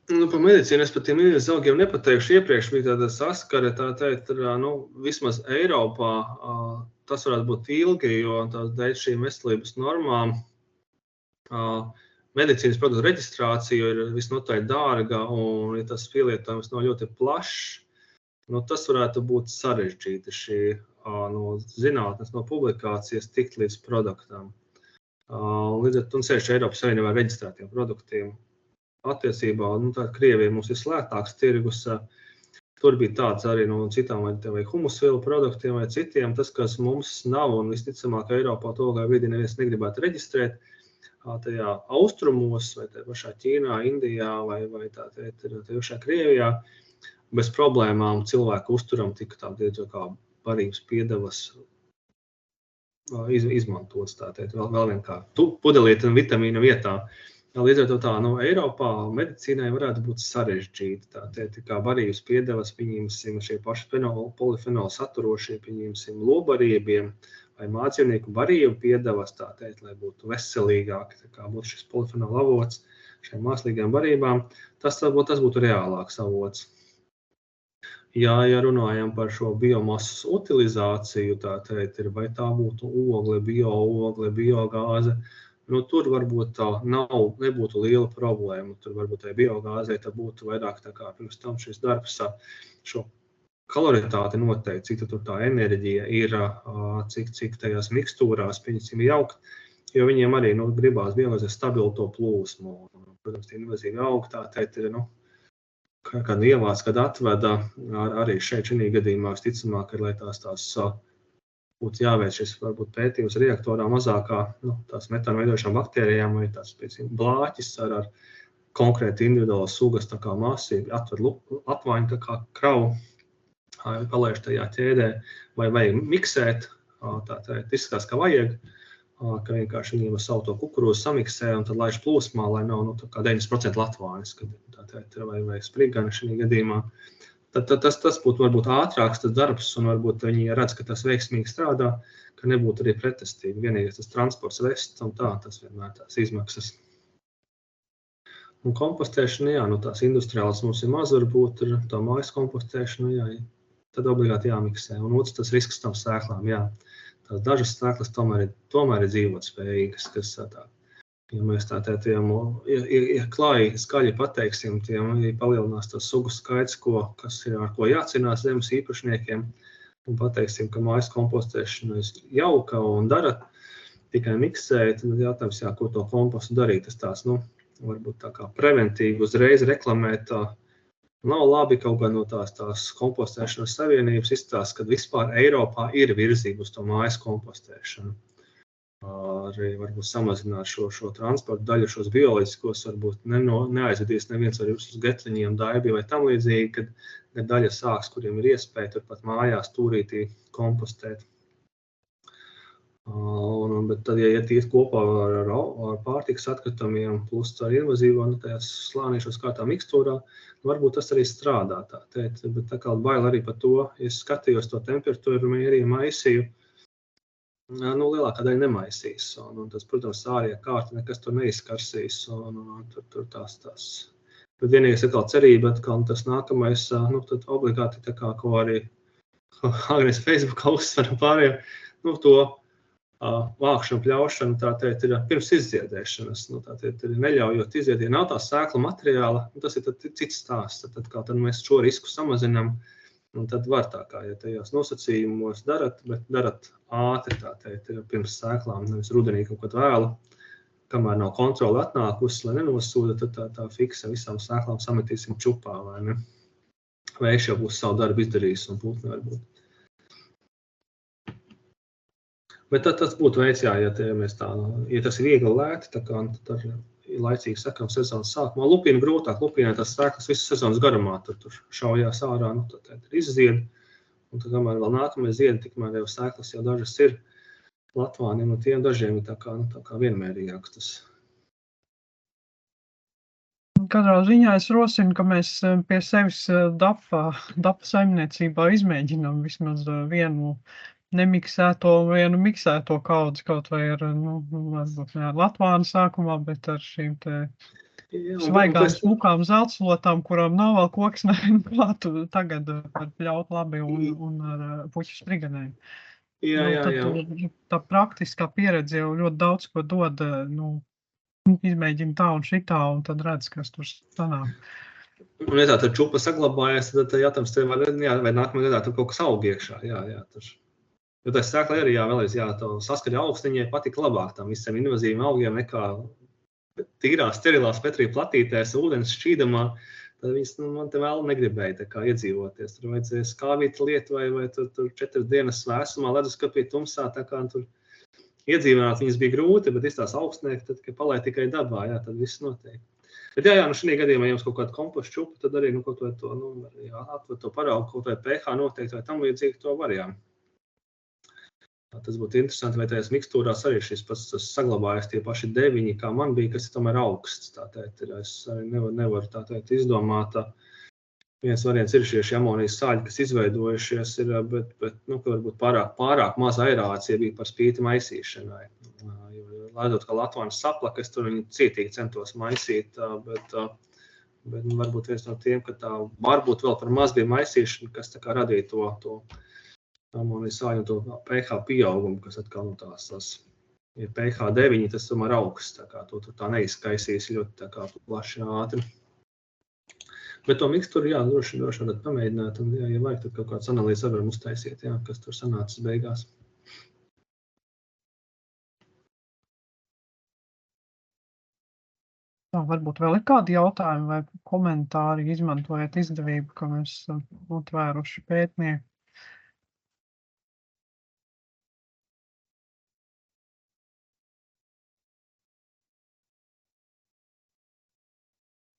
Par medicīnu es par tiem augiem nepateikšu. Iepriekš bija tāda saskare, tā teikt, vismaz Eiropā tas varētu būt ilgi, jo tās dēļ šīm veselības normām medicīnas produktu reģistrācija ir visnotaļ dārga, un ja tas pielietojums nav ļoti plašs, tas varētu būt sarežģīti no zinātnes, no publikācijas tikt līdz produktam. Līdz ar to sevišķi Eiropas Savienībā reģistrētiem produktiem. Attiecībā, Krievija mums ir slēgtāks tirgus, tur bija tāds arī no citām vai humusvielu produktiem vai citiem, tas, kas mums nav un visticamāk Eiropā to, kā brīdī neviens negribētu reģistrēt, tajā austrumos vai tajā pašā Ķīnā, Indijā vai tajā Krievijā, bez problēmām cilvēku uzturam tika tāda kā barības piedevas izmantots, vēl vien kā pudelīte un vitamīna vietā. Līdz ar to Eiropā medicīnai varētu būt sarežģīti, kā barības piedevas, pieņemsim šie paši polifenoli saturošie, pieņemsim lobarībiem vai mācīvnieku barību piedevas, lai būtu veselīgāki, kā būtu šis polifenola avots šiem mākslīgām barībām, tas būtu reālāks avots. Ja runājam par šo biomasas utilizāciju, vai tā būtu ogle, biogāze, tur varbūt nebūtu liela problēma. Tur varbūt tai biogāzei būtu vairāk tā kā pirms tam šis darbs šo kaloritāti noteikti, cik tur tā enerģija ir, cik tajās mikstūrās pieņemsim jaukt, jo viņiem arī gribās biogāzē stabilu to plūsmu. Protams, tie invazīvi augi ir, kad ievāc, kad atveda, arī šeit šī gadījumā visticamāk ir, lai tās būtu jāveic šis varbūt pētījums reaktorā mazākā, tās metāna veidošām baktērijām vai tās blāķis ar konkrēti individuālas sugas tā kā masīvi atved atvāņu tā kā kravu, palaiž tajā ķēdē vai miksēt, izskatās, ka vajag, ka vienkārši viņiem ar savu to kukurūzu samiksē un tad laiž plūsmā, lai nav tā kā 90% latvānis, vai sprigani šī gadījumā. Tad tas būtu varbūt ātrāks tas darbs, un varbūt viņi redz, ka tas veiksmīgi strādā, ka nebūtu arī pretestīgi. Vienīgais tas transports vests un tas vienmēr tās izmaksas. Un kompostēšana, jā, tās industriālas mums ir maz, varbūt ir tā mājas kompostēšana, jā, tad obligāti jāmiksē. Un otrs tas risks tam sēklām, jā. Tās dažas sēklas tomēr ir dzīvot spējīgas, kas tā. Ja mēs klāji skaļi pateiksim, tiem palielinās tas sugu skaits, ar ko jācīnās zemes īpašniekiem, un pateiksim, ka mājas kompostēšana ir jauka un dara tikai miksēt, tad jautājums, ko to kompostu darīt. Tas varbūt tā kā preventīvi uzreiz reklamēt Nav labi kaut kā no tās kompostēšanas savienības izstāst, kad vispār Eiropā ir virzība uz to mājas kompostēšanu. Arī varbūt samazināt šo transportu daļu, šos bioloģiskos, varbūt neaizvedīs neviens arī uz Getliņiem, Daibi vai tam līdzīgi, kad daļa sāks, kuriem ir iespēja turpat mājās tūrītī kompostēt. Bet tad, ja iet kopā ar pārtikas atkritumiem, plus ar invazīvo, tajās slānīšos kārtā mikstūrā, varbūt tas arī strādā tā teikt, bet tā kā bail arī par to, ja skatījos to temperatūru mērīju maisīju, lielākā daļa nemaisīs, un tas, protams, ārējā kārta nekas tur neizkarsīs, un tur tās. Bet vienīgais atkal cerība, atkal tas nākamais, tad obligāti tā kā, ko arī Agnes Facebookā uzsver pārējā, to vākšanu, pļaušanu, tā teikt, ir pirms izdziedēšanas, tā teikt, ir neļaujot izdziedēt, ja nav tā sēkla materiāla, tas ir cits stāsts, tad mēs šo risku samazinām, un tad var tā kā, ja tajos nosacījumos darat, bet darat ātri, tā teikt, ir pirms sēklām, nevis rudenī kaut kad vēlu, kamēr nav kontrola atnākusi, lai nenosūda, tad tā fiksa visām sēklām sametīsim čupā, vai ne? Vējš jau būs savu darbu izdarījis un putni varbūt. Bet tas būtu veids, ja tas ir viegli lēti, tad laicīgi sakām sezonas sākumā. Lupīna grūtāk, lupīnai tās sēklas visas sezonas garumā tur šaujās ārā, tad izzied. Un tad, kamēr vēl nākamais zied, tikmēr jau sēklas jau dažas ir Latvāniem, un tiem dažiem ir tā kā vienmērīgāks tas. Katrā ziņā es rosinu, ka mēs pie sevis dapa saimniecībā izmēģinām vismaz vienu nemiksēto, vienu miksēto kaudzi, kaut vai ar, varbūt ne ar Latvānu sākumā, bet ar šīm te svaigām smukām zeltslotām, kurām nav vēl koksnēm klātu, tagad var pļaut labi un ar puķu spriganēm. Tā praktiskā pieredze jau ļoti daudz ko dod, izmēģina tā un šitā, un tad redz, kas tur sanāk. Un ja tā čupa saglabājas, tad jātams tev vai nākamajā gadā tur kaut kas aug iekšā, tur. Jo tā sēkla arī, vēlreiz, tā saskaļa augstiņai patika labāk tam visiem invazīviem augiem nekā tīrās, sterilās Petrija platītēs, ūdens šķīdamā, tad viņas, man te vēl negribēja tā kā iedzīvoties. Tur vajadzēja skāvīt lietu vai tur 4 dienas vēsumā leduskapī tumsā, tā kā tur iedzīvināt viņas bija grūti, bet tās augstnieki, tad, kad palaid tikai dabā, tad viss notiek. Bet šī gadījumā, ja jums kaut kāda komposta čupa, tad arī kaut vai to, atver to paraugu, kaut vai pH noteikti vai tam līdzīgi to var, Tas būtu interesanti, vai tajās mikstūrās arī šis pats saglabājas tie paši 9, kā man bija, kas ir tomēr augsts. Tā teikt, es arī nevaru tā teikt izdomāt. Viens variants ir šie amonijas sāļi, kas izveidojušies, bet varbūt pārāk maz aerācija bija par spīti maisīšanai. Laidot, ka Latvānas saplaka, es tur viņi cietīgi centos maisīt, bet varbūt viens no tiem, ka tā varbūt vēl par maz bija maisīšana, kas tā kā radīja to amonijas sāļu un to pH pieaugumu, kas atkal ir pH 9, tas tomēr augsts, tā kā to tā neizskaisīs ļoti tā kā plaši ātri. Bet to miksturu, droši varat pamēģināt, un, ja vajag, tad kaut kāds analīzes varam uztaisīt, kas tur sanācis beigās. Varbūt vēl ir kādi jautājumi vai komentāri, izmantojot izdevību, ka mēs būtu vēruši pētnieki.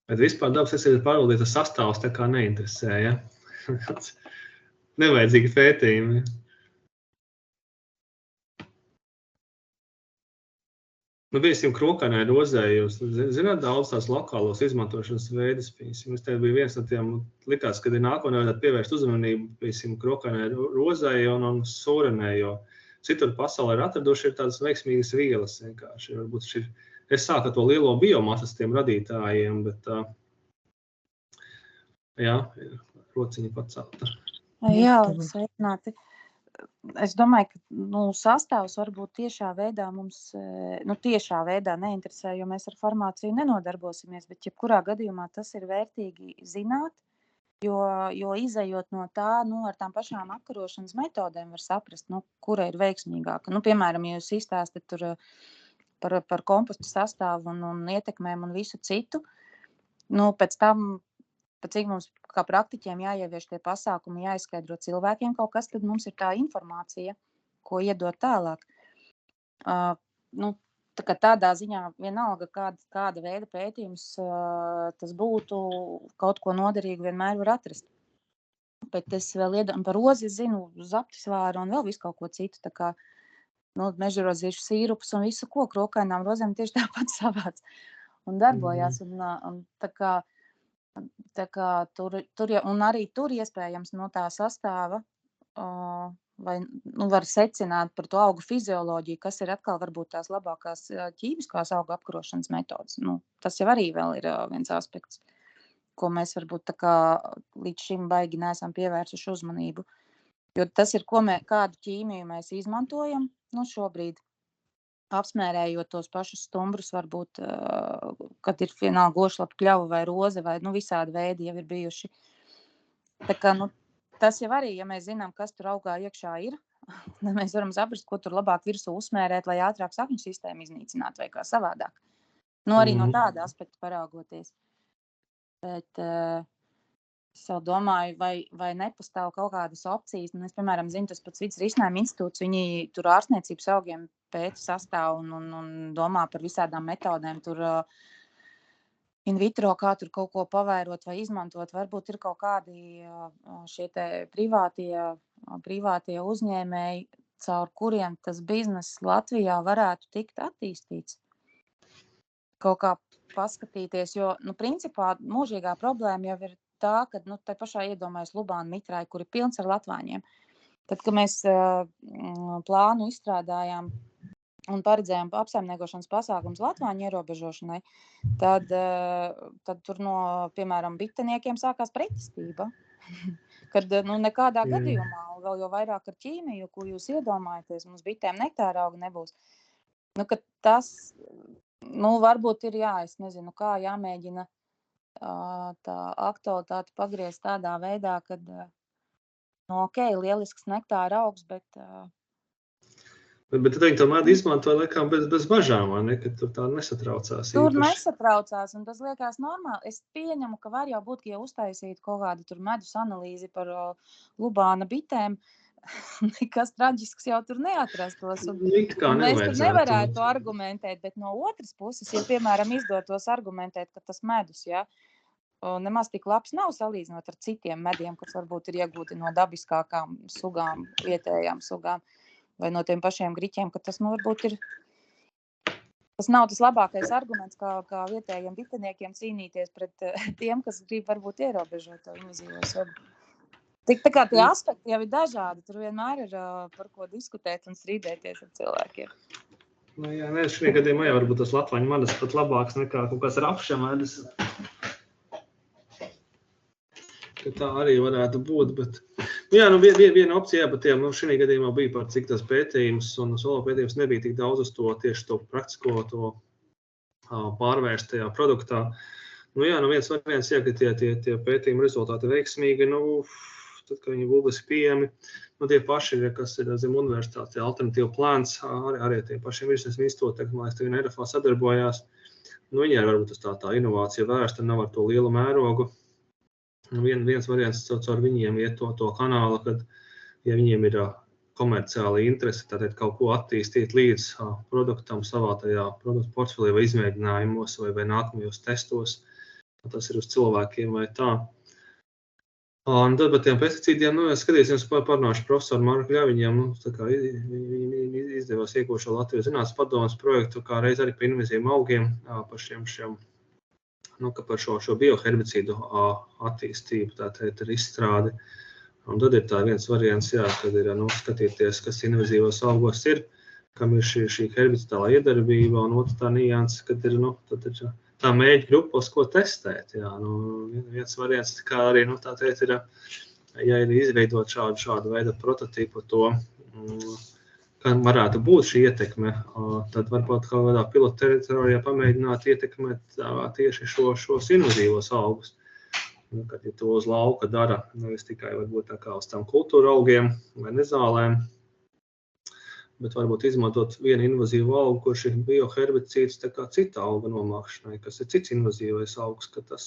Bet vispār dabas aizsardzības pārvaldītas sastāvs tā kā neinteresē, Nevajadzīgi pētījumi. Bijām Krokainai rozē, jūs zināt daudz tās lokālos izmantošanas veidus. Es te biju viens no tiem, likās, kad ir nākotnē vajadzētu pievērst uzmanību, bijām Krokainai rozē un Sūrenē, jo citur pasaulē ir atraduši ir tādas veiksmīgas vielas vienkārši. Varbūt es sāku to lielo biomasas tiem radītājiem, bet rociņa pacelta. Jā, sveicināti. Es domāju, ka sastāvs varbūt tiešā veidā mums tiešā veidā neinteresē, jo mēs ar farmāciju nenodarbosimies, bet jebkurā gadījumā tas ir vērtīgi zināt, jo izejot no tā, ar tām pašām apkarošanas metodēm var saprast, kura ir veiksmīgāka. Piemēram, ja jūs izstāstat tur par kompostu sastāvu un ietekmēm un visu citu, pēc cik mums kā praktiķiem jāievieš tie pasākumi, jāizskaidro cilvēkiem kaut kas, tad mums ir tā informācija, ko iedot tālāk. Tādā ziņā vienalga, kāda veida pētījums tas būtu, kaut ko noderīgu vienmēr var atrast. Bet es vēl par rozi zinu, zaptisvāru un vēl visu kaut ko citu, tā kā mežarozīšu sīrupus un visu koku rokainām rozēm tieši tāpat savāds un darbojās. Un tā kā tur, un arī tur iespējams no tā sastāva vai var secināt par to augu fizioloģiju, kas ir atkal varbūt tās labākās ķīmiskās auga apkarošanas metodas. Tas jau arī vēl ir viens aspekts, ko mēs varbūt tā kā līdz šim baigi neesam pievērsuši uzmanību. Jo tas ir, kādu ķīmiju mēs izmantojam šobrīd, apsmērējot tos pašus stumbrus, varbūt, kad ir vienalga gošlapa kļava vai roze, vai visādi veidi jau ir bijuši. Tā kā, tas jau arī, ja mēs zinām, kas tur augā iekšā ir, mēs varam saprast, ko tur labāk virsū uzsmērēt, lai ātrāk sakņu sistēmu iznīcinātu vai kā savādāk. Arī no tāda aspekta paraugoties. Bet es jau domāju, vai nepastāv kaut kādas opcijas. Es, piemēram, zinu, tas pats Vides risinājuma institūts, viņi tur ārstniecības augiem pēta sastāv un domā par visādām metodēm. Tur in vitro, kā tur kaut ko pavērot vai izmantot. Varbūt ir kaut kādi šie te privātie uzņēmēji, caur kuriem tas bizness Latvijā varētu tikt attīstīts. Kaut kā paskatīties, jo, principā, mūžīgā problēma jau ir tā, ka, tai pašā iedomājas Lubāna Mitrai, kur ir pilns ar latvāņiem. Tad, kad mēs plānu izstrādājām un paredzējām apsaimniekošanas pasākums latvāņu ierobežošanai, tad tur no, piemēram, biteniekiem sākās pretestība. Kad, nekādā gadījumā, vēl jau vairāk ar ķīmiju, ko jūs iedomājaties, mums bitēm nektāra auga nebūs. Ka tas, varbūt ir es nezinu, kā jāmēģina tā aktualitāte pagriezt tādā veidā, kad, lielisks nektāra augs, bet... Bet viņi tomēr izmantoja, laikam, bez bažām, vai ne, ka tur tā nesatraucās īpaši? Tur nesatraucās, un tas liekas normāli. Es pieņemu, ka var jau būt, ka ja uztaisītu kaut kādu tur medus analīzi par Lubāna bitēm, nekas traģisks jau tur neatrastos. Mēs tur nevarētu argumentēt, bet no otras puses, ja, piemēram, izdotos argumentēt, ka tas medus, nemaz tik labs nav salīdzinot ar citiem mediem, kas varbūt ir iegūti no dabiskākām sugām, vietējām sugām, vai no tiem pašiem griķiem, ka tas, varbūt ir, tas nav tas labākais arguments, kā vietējiem biteniekiem cīnīties pret tiem, kas grib varbūt ierobežot to invazīvo sugu. Tā kā tie aspekti jau ir dažādi, tur vienmēr ir par ko diskutēt un strīdēties ar cilvēkiem. Šajā gadījumā jau varbūt tas latvāņu medus pat labāks nekā kaut kāds rapša medus. Tā arī varētu būt, bet viena opcija par tiem, šajā gadījumā bija par cik tas pētījums, un solo pētījums nebija tik daudz uz to tieši to praktisko, to pārvērst tajā produktā. Viens variants, ka tie pētījumi rezultāti veiksmīgi, tad, kad viņi publiski pieejami, tie paši, kas ir zem universitātes, alternatīva plāns, arī tie pašiem virsniecības institūti, man liekas, viņi RFA sadarbojās. Viņi ir varbūt tā inovācija vērsta, nav ar to lielu mērogu. Viens variants caur viņiem iet to kanālu, kad, ja viņiem ir komerciāla interese, tātad kaut ko attīstīt līdz produktam savā tajā produktu portfolio vai izmēģinājumos vai nākamajos testos, tas ir uz cilvēkiem vai tā. Un tad par tiem pesticīdiem, skatīsimies parunāšu profesoru Marku Ļaviņiem, viņi izdevās iegūt šo Latvijas zinātnes padomes projektu, kā reiz arī par invazīviem augiem, par šiem ka par šo bioherbicīdu attīstību, tātad ir izstrādi. Un tad ir tā viens variants, kad ir skatīties, kas invazīvos augos ir, kam ir šī herbicidālā iedarbība, un otra tā nianse, kad ir, tad ir tā mēģi grupos, ko testēt. Viens variants, kā arī, tā teikt, ir, ja ir izveidot šādu veidu prototipu to, kā varētu būt šī ietekme, tad varbūt kaut kādā pilotu teritorijā pamēģināt ietekmēt tieši šos invazīvos augus. Kad ja to uz lauka dara, nevis tikai varbūt tā kā uz tām kultūra augiem vai nezālēm, bet varbūt izmantot vienu invazīvu augu, kurš ir bioherbicīds tā kā cita auga nomākšanai, kas ir cits invazīvais augs, ka tas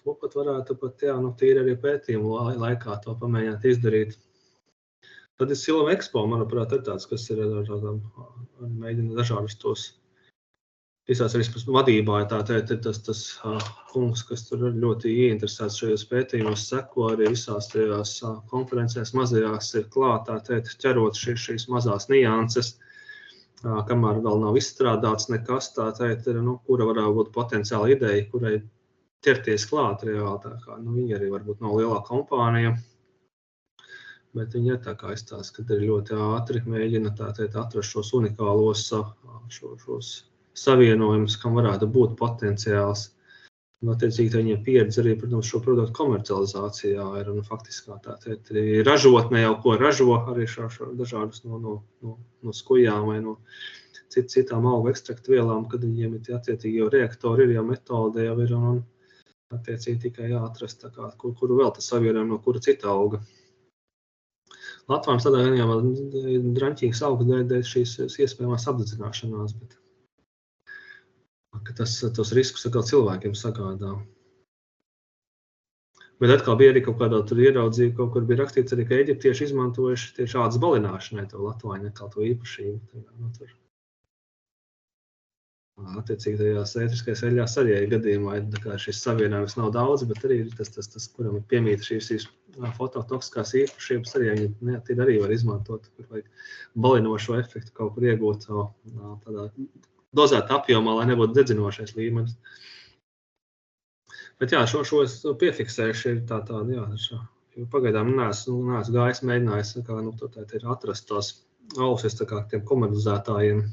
to pat varētu tīri arī pētījumu laikā to pamēģināt izdarīt. Tad ir Silva Expo, manuprāt, ir tāds, kas ir mēģina dažādus tos visās arī vadībā, ir tas kungs, kas tur ir ļoti ieinteresēts šajos pētījumos, seko arī visās tajās konferencēs mazajās ir klāt, ķerot šīs mazās nianses, kamēr vēl nav izstrādāts nekas, kura varētu būt potenciāla ideja, kurai ķerties klāt reāli. Viņi arī varbūt nav lielā kompānija, bet viņi ir tā kā izstāsta, ka ir ļoti ātri mēģina atrast šos unikālos šos savienojumus, kam varētu būt potenciāls. Attiecīgi viņiem pieredze arī, protams, šo produktu komercializācijā ir un faktiskā ražotne jau ko ražo arī šo dažādus no skujām vai no citām augu ekstraktu vielām, kad viņiem ir attiecīgi jau reaktori, ir jau metode jau ir un attiecīgi tikai jāatrast, kuru vēl tas savienojam, no kura cita auga. Latvāns tādā gadījumā draņķīgs augs dēļ šīs iespējamās apdedzināšanās, bet tos riskus atkal cilvēkiem sagādā. Bet atkal bija arī kaut kādā tur ieraudzīja, kaut kur bija rakstīts arī, ka eģiptieši izmantojuši tieši ādas balināšanai to latvāņu, atkal to īpašību. Attiecīgi tajās ētriskajās eļļās arī gadījumā šis savienojums nav daudz, bet arī tas kuram ir piemīta šīs fototoksiskās īpašības, arī var izmantot, kur vajag balinošo efektu kaut kur iegūt tādā dozēta apjomā, lai nebūtu dedzinošais līmenis. Bet jā, šo es piefiksējuši ir tāda, jo pagaidām neesmu gājis, mēģinājis, ir atrast tās ausis tiem komercializētājiem.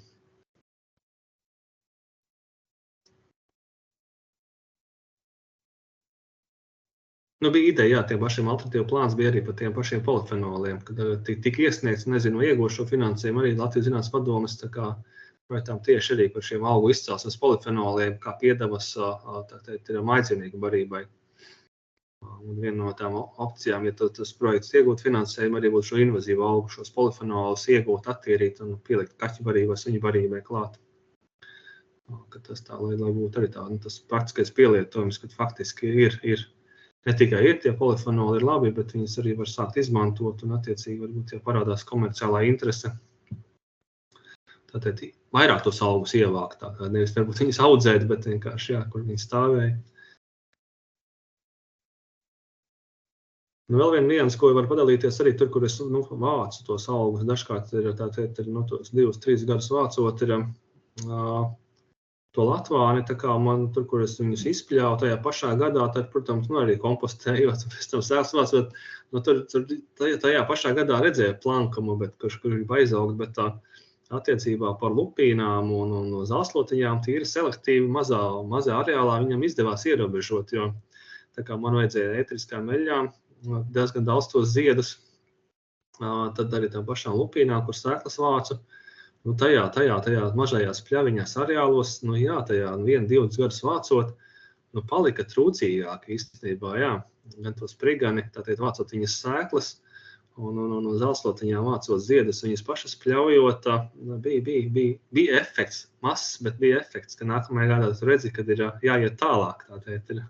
Bija ideja, tiem pašiem alternatīvu plāns bija arī par tiem pašiem polifenoliem, kad tika iesniegts, nezinu, iegūšo finansējumu arī Latvijas Zinātnes padomes, vai tām tieši arī par šiem augu izcelsmes polifenoliem, kā piedevas mājdzīvnieku barībai. Un viena no tām opcijām, ja tas projekts iegūt finansējumu, arī būtu šo invazīvu augu, šos polifenolus iegūt, attīrīt un pielikt kaķu barībai, suņu barībai klāt. Tas tā, lai būtu arī tas praktiskais pielietojums, kad faktiski ir ne tikai tie polifenoli ir labi, bet viņas arī var sākt izmantot un attiecīgi varbūt jau parādās komerciālā interese. Tātad vairāk tos augus ievākt, nevis varbūt viņas audzēt, bet vienkārši, kur viņi stāvēja. Vēl viena nianse, ko var padalīties arī tur, kur es vācu tos augus, dažkārt ir tos 2-3 gadus vācot, ir to latvāni, man tur, kur es viņus izpļāvu tajā pašā gadā, tad, protams, arī kompostējot, pēc tam sēks vācot, tur tajā pašā gadā redzēju plankumu, kurš grib aizaugt, bet attiecībā par lupīnām un zāslotiņām tīri selektīvi mazā areālā viņam izdevās ierobežot, jo man vajadzēja ētriskām eļļām diezgan daudz tos ziedus, tad arī tām pašām lupīnām, kur sēklas vācu, tajā mažajās pļaviņās areālos, tajā 1-2 gadus vācot, palika trūcīgāk īstenībā, gan tos prigani, tātad vācot viņas sēklas, un zāslotiņā vācot ziedus, viņas pašas pļaujot, bija efekts, mazs, bet bija efekts, ka nākamajā gadā tu redzi, kad ir jāiet tālāk, tātad ir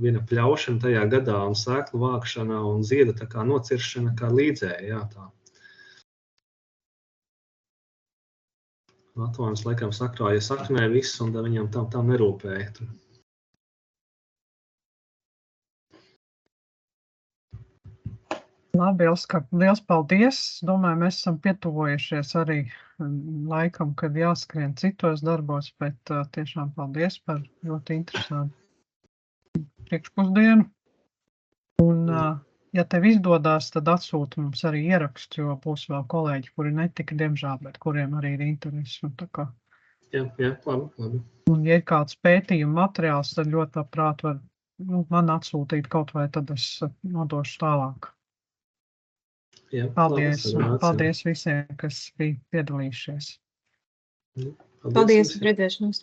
viena pļaušana tajā gadā un sēklu vākšana un ziedu tā kā nociršana kā līdzēja, tā. Latvānis laikam sakrāja saknē viss, un viņam tam nerūpēja. Labi, Oskar, liels paldies. Domāju, mēs esam pietuvojušies arī laikam, kad jāskrien citos darbos, bet tiešām paldies par ļoti interesantu priekšpusdienu. Un, ja tev izdodās, tad atsūti mums arī ierakstu, jo būs vēl kolēģi, kuri netika, diemžēl, bet kuriem arī ir interesi. Jā, labi. Un, ja ir kāds pētījuma materiāls, tad ļoti labprāt var man atsūtīt kaut vai, tad es nodošu tālāk. Jā, paldies visiem, kas bija piedalījušies. Paldies, redzēšanos.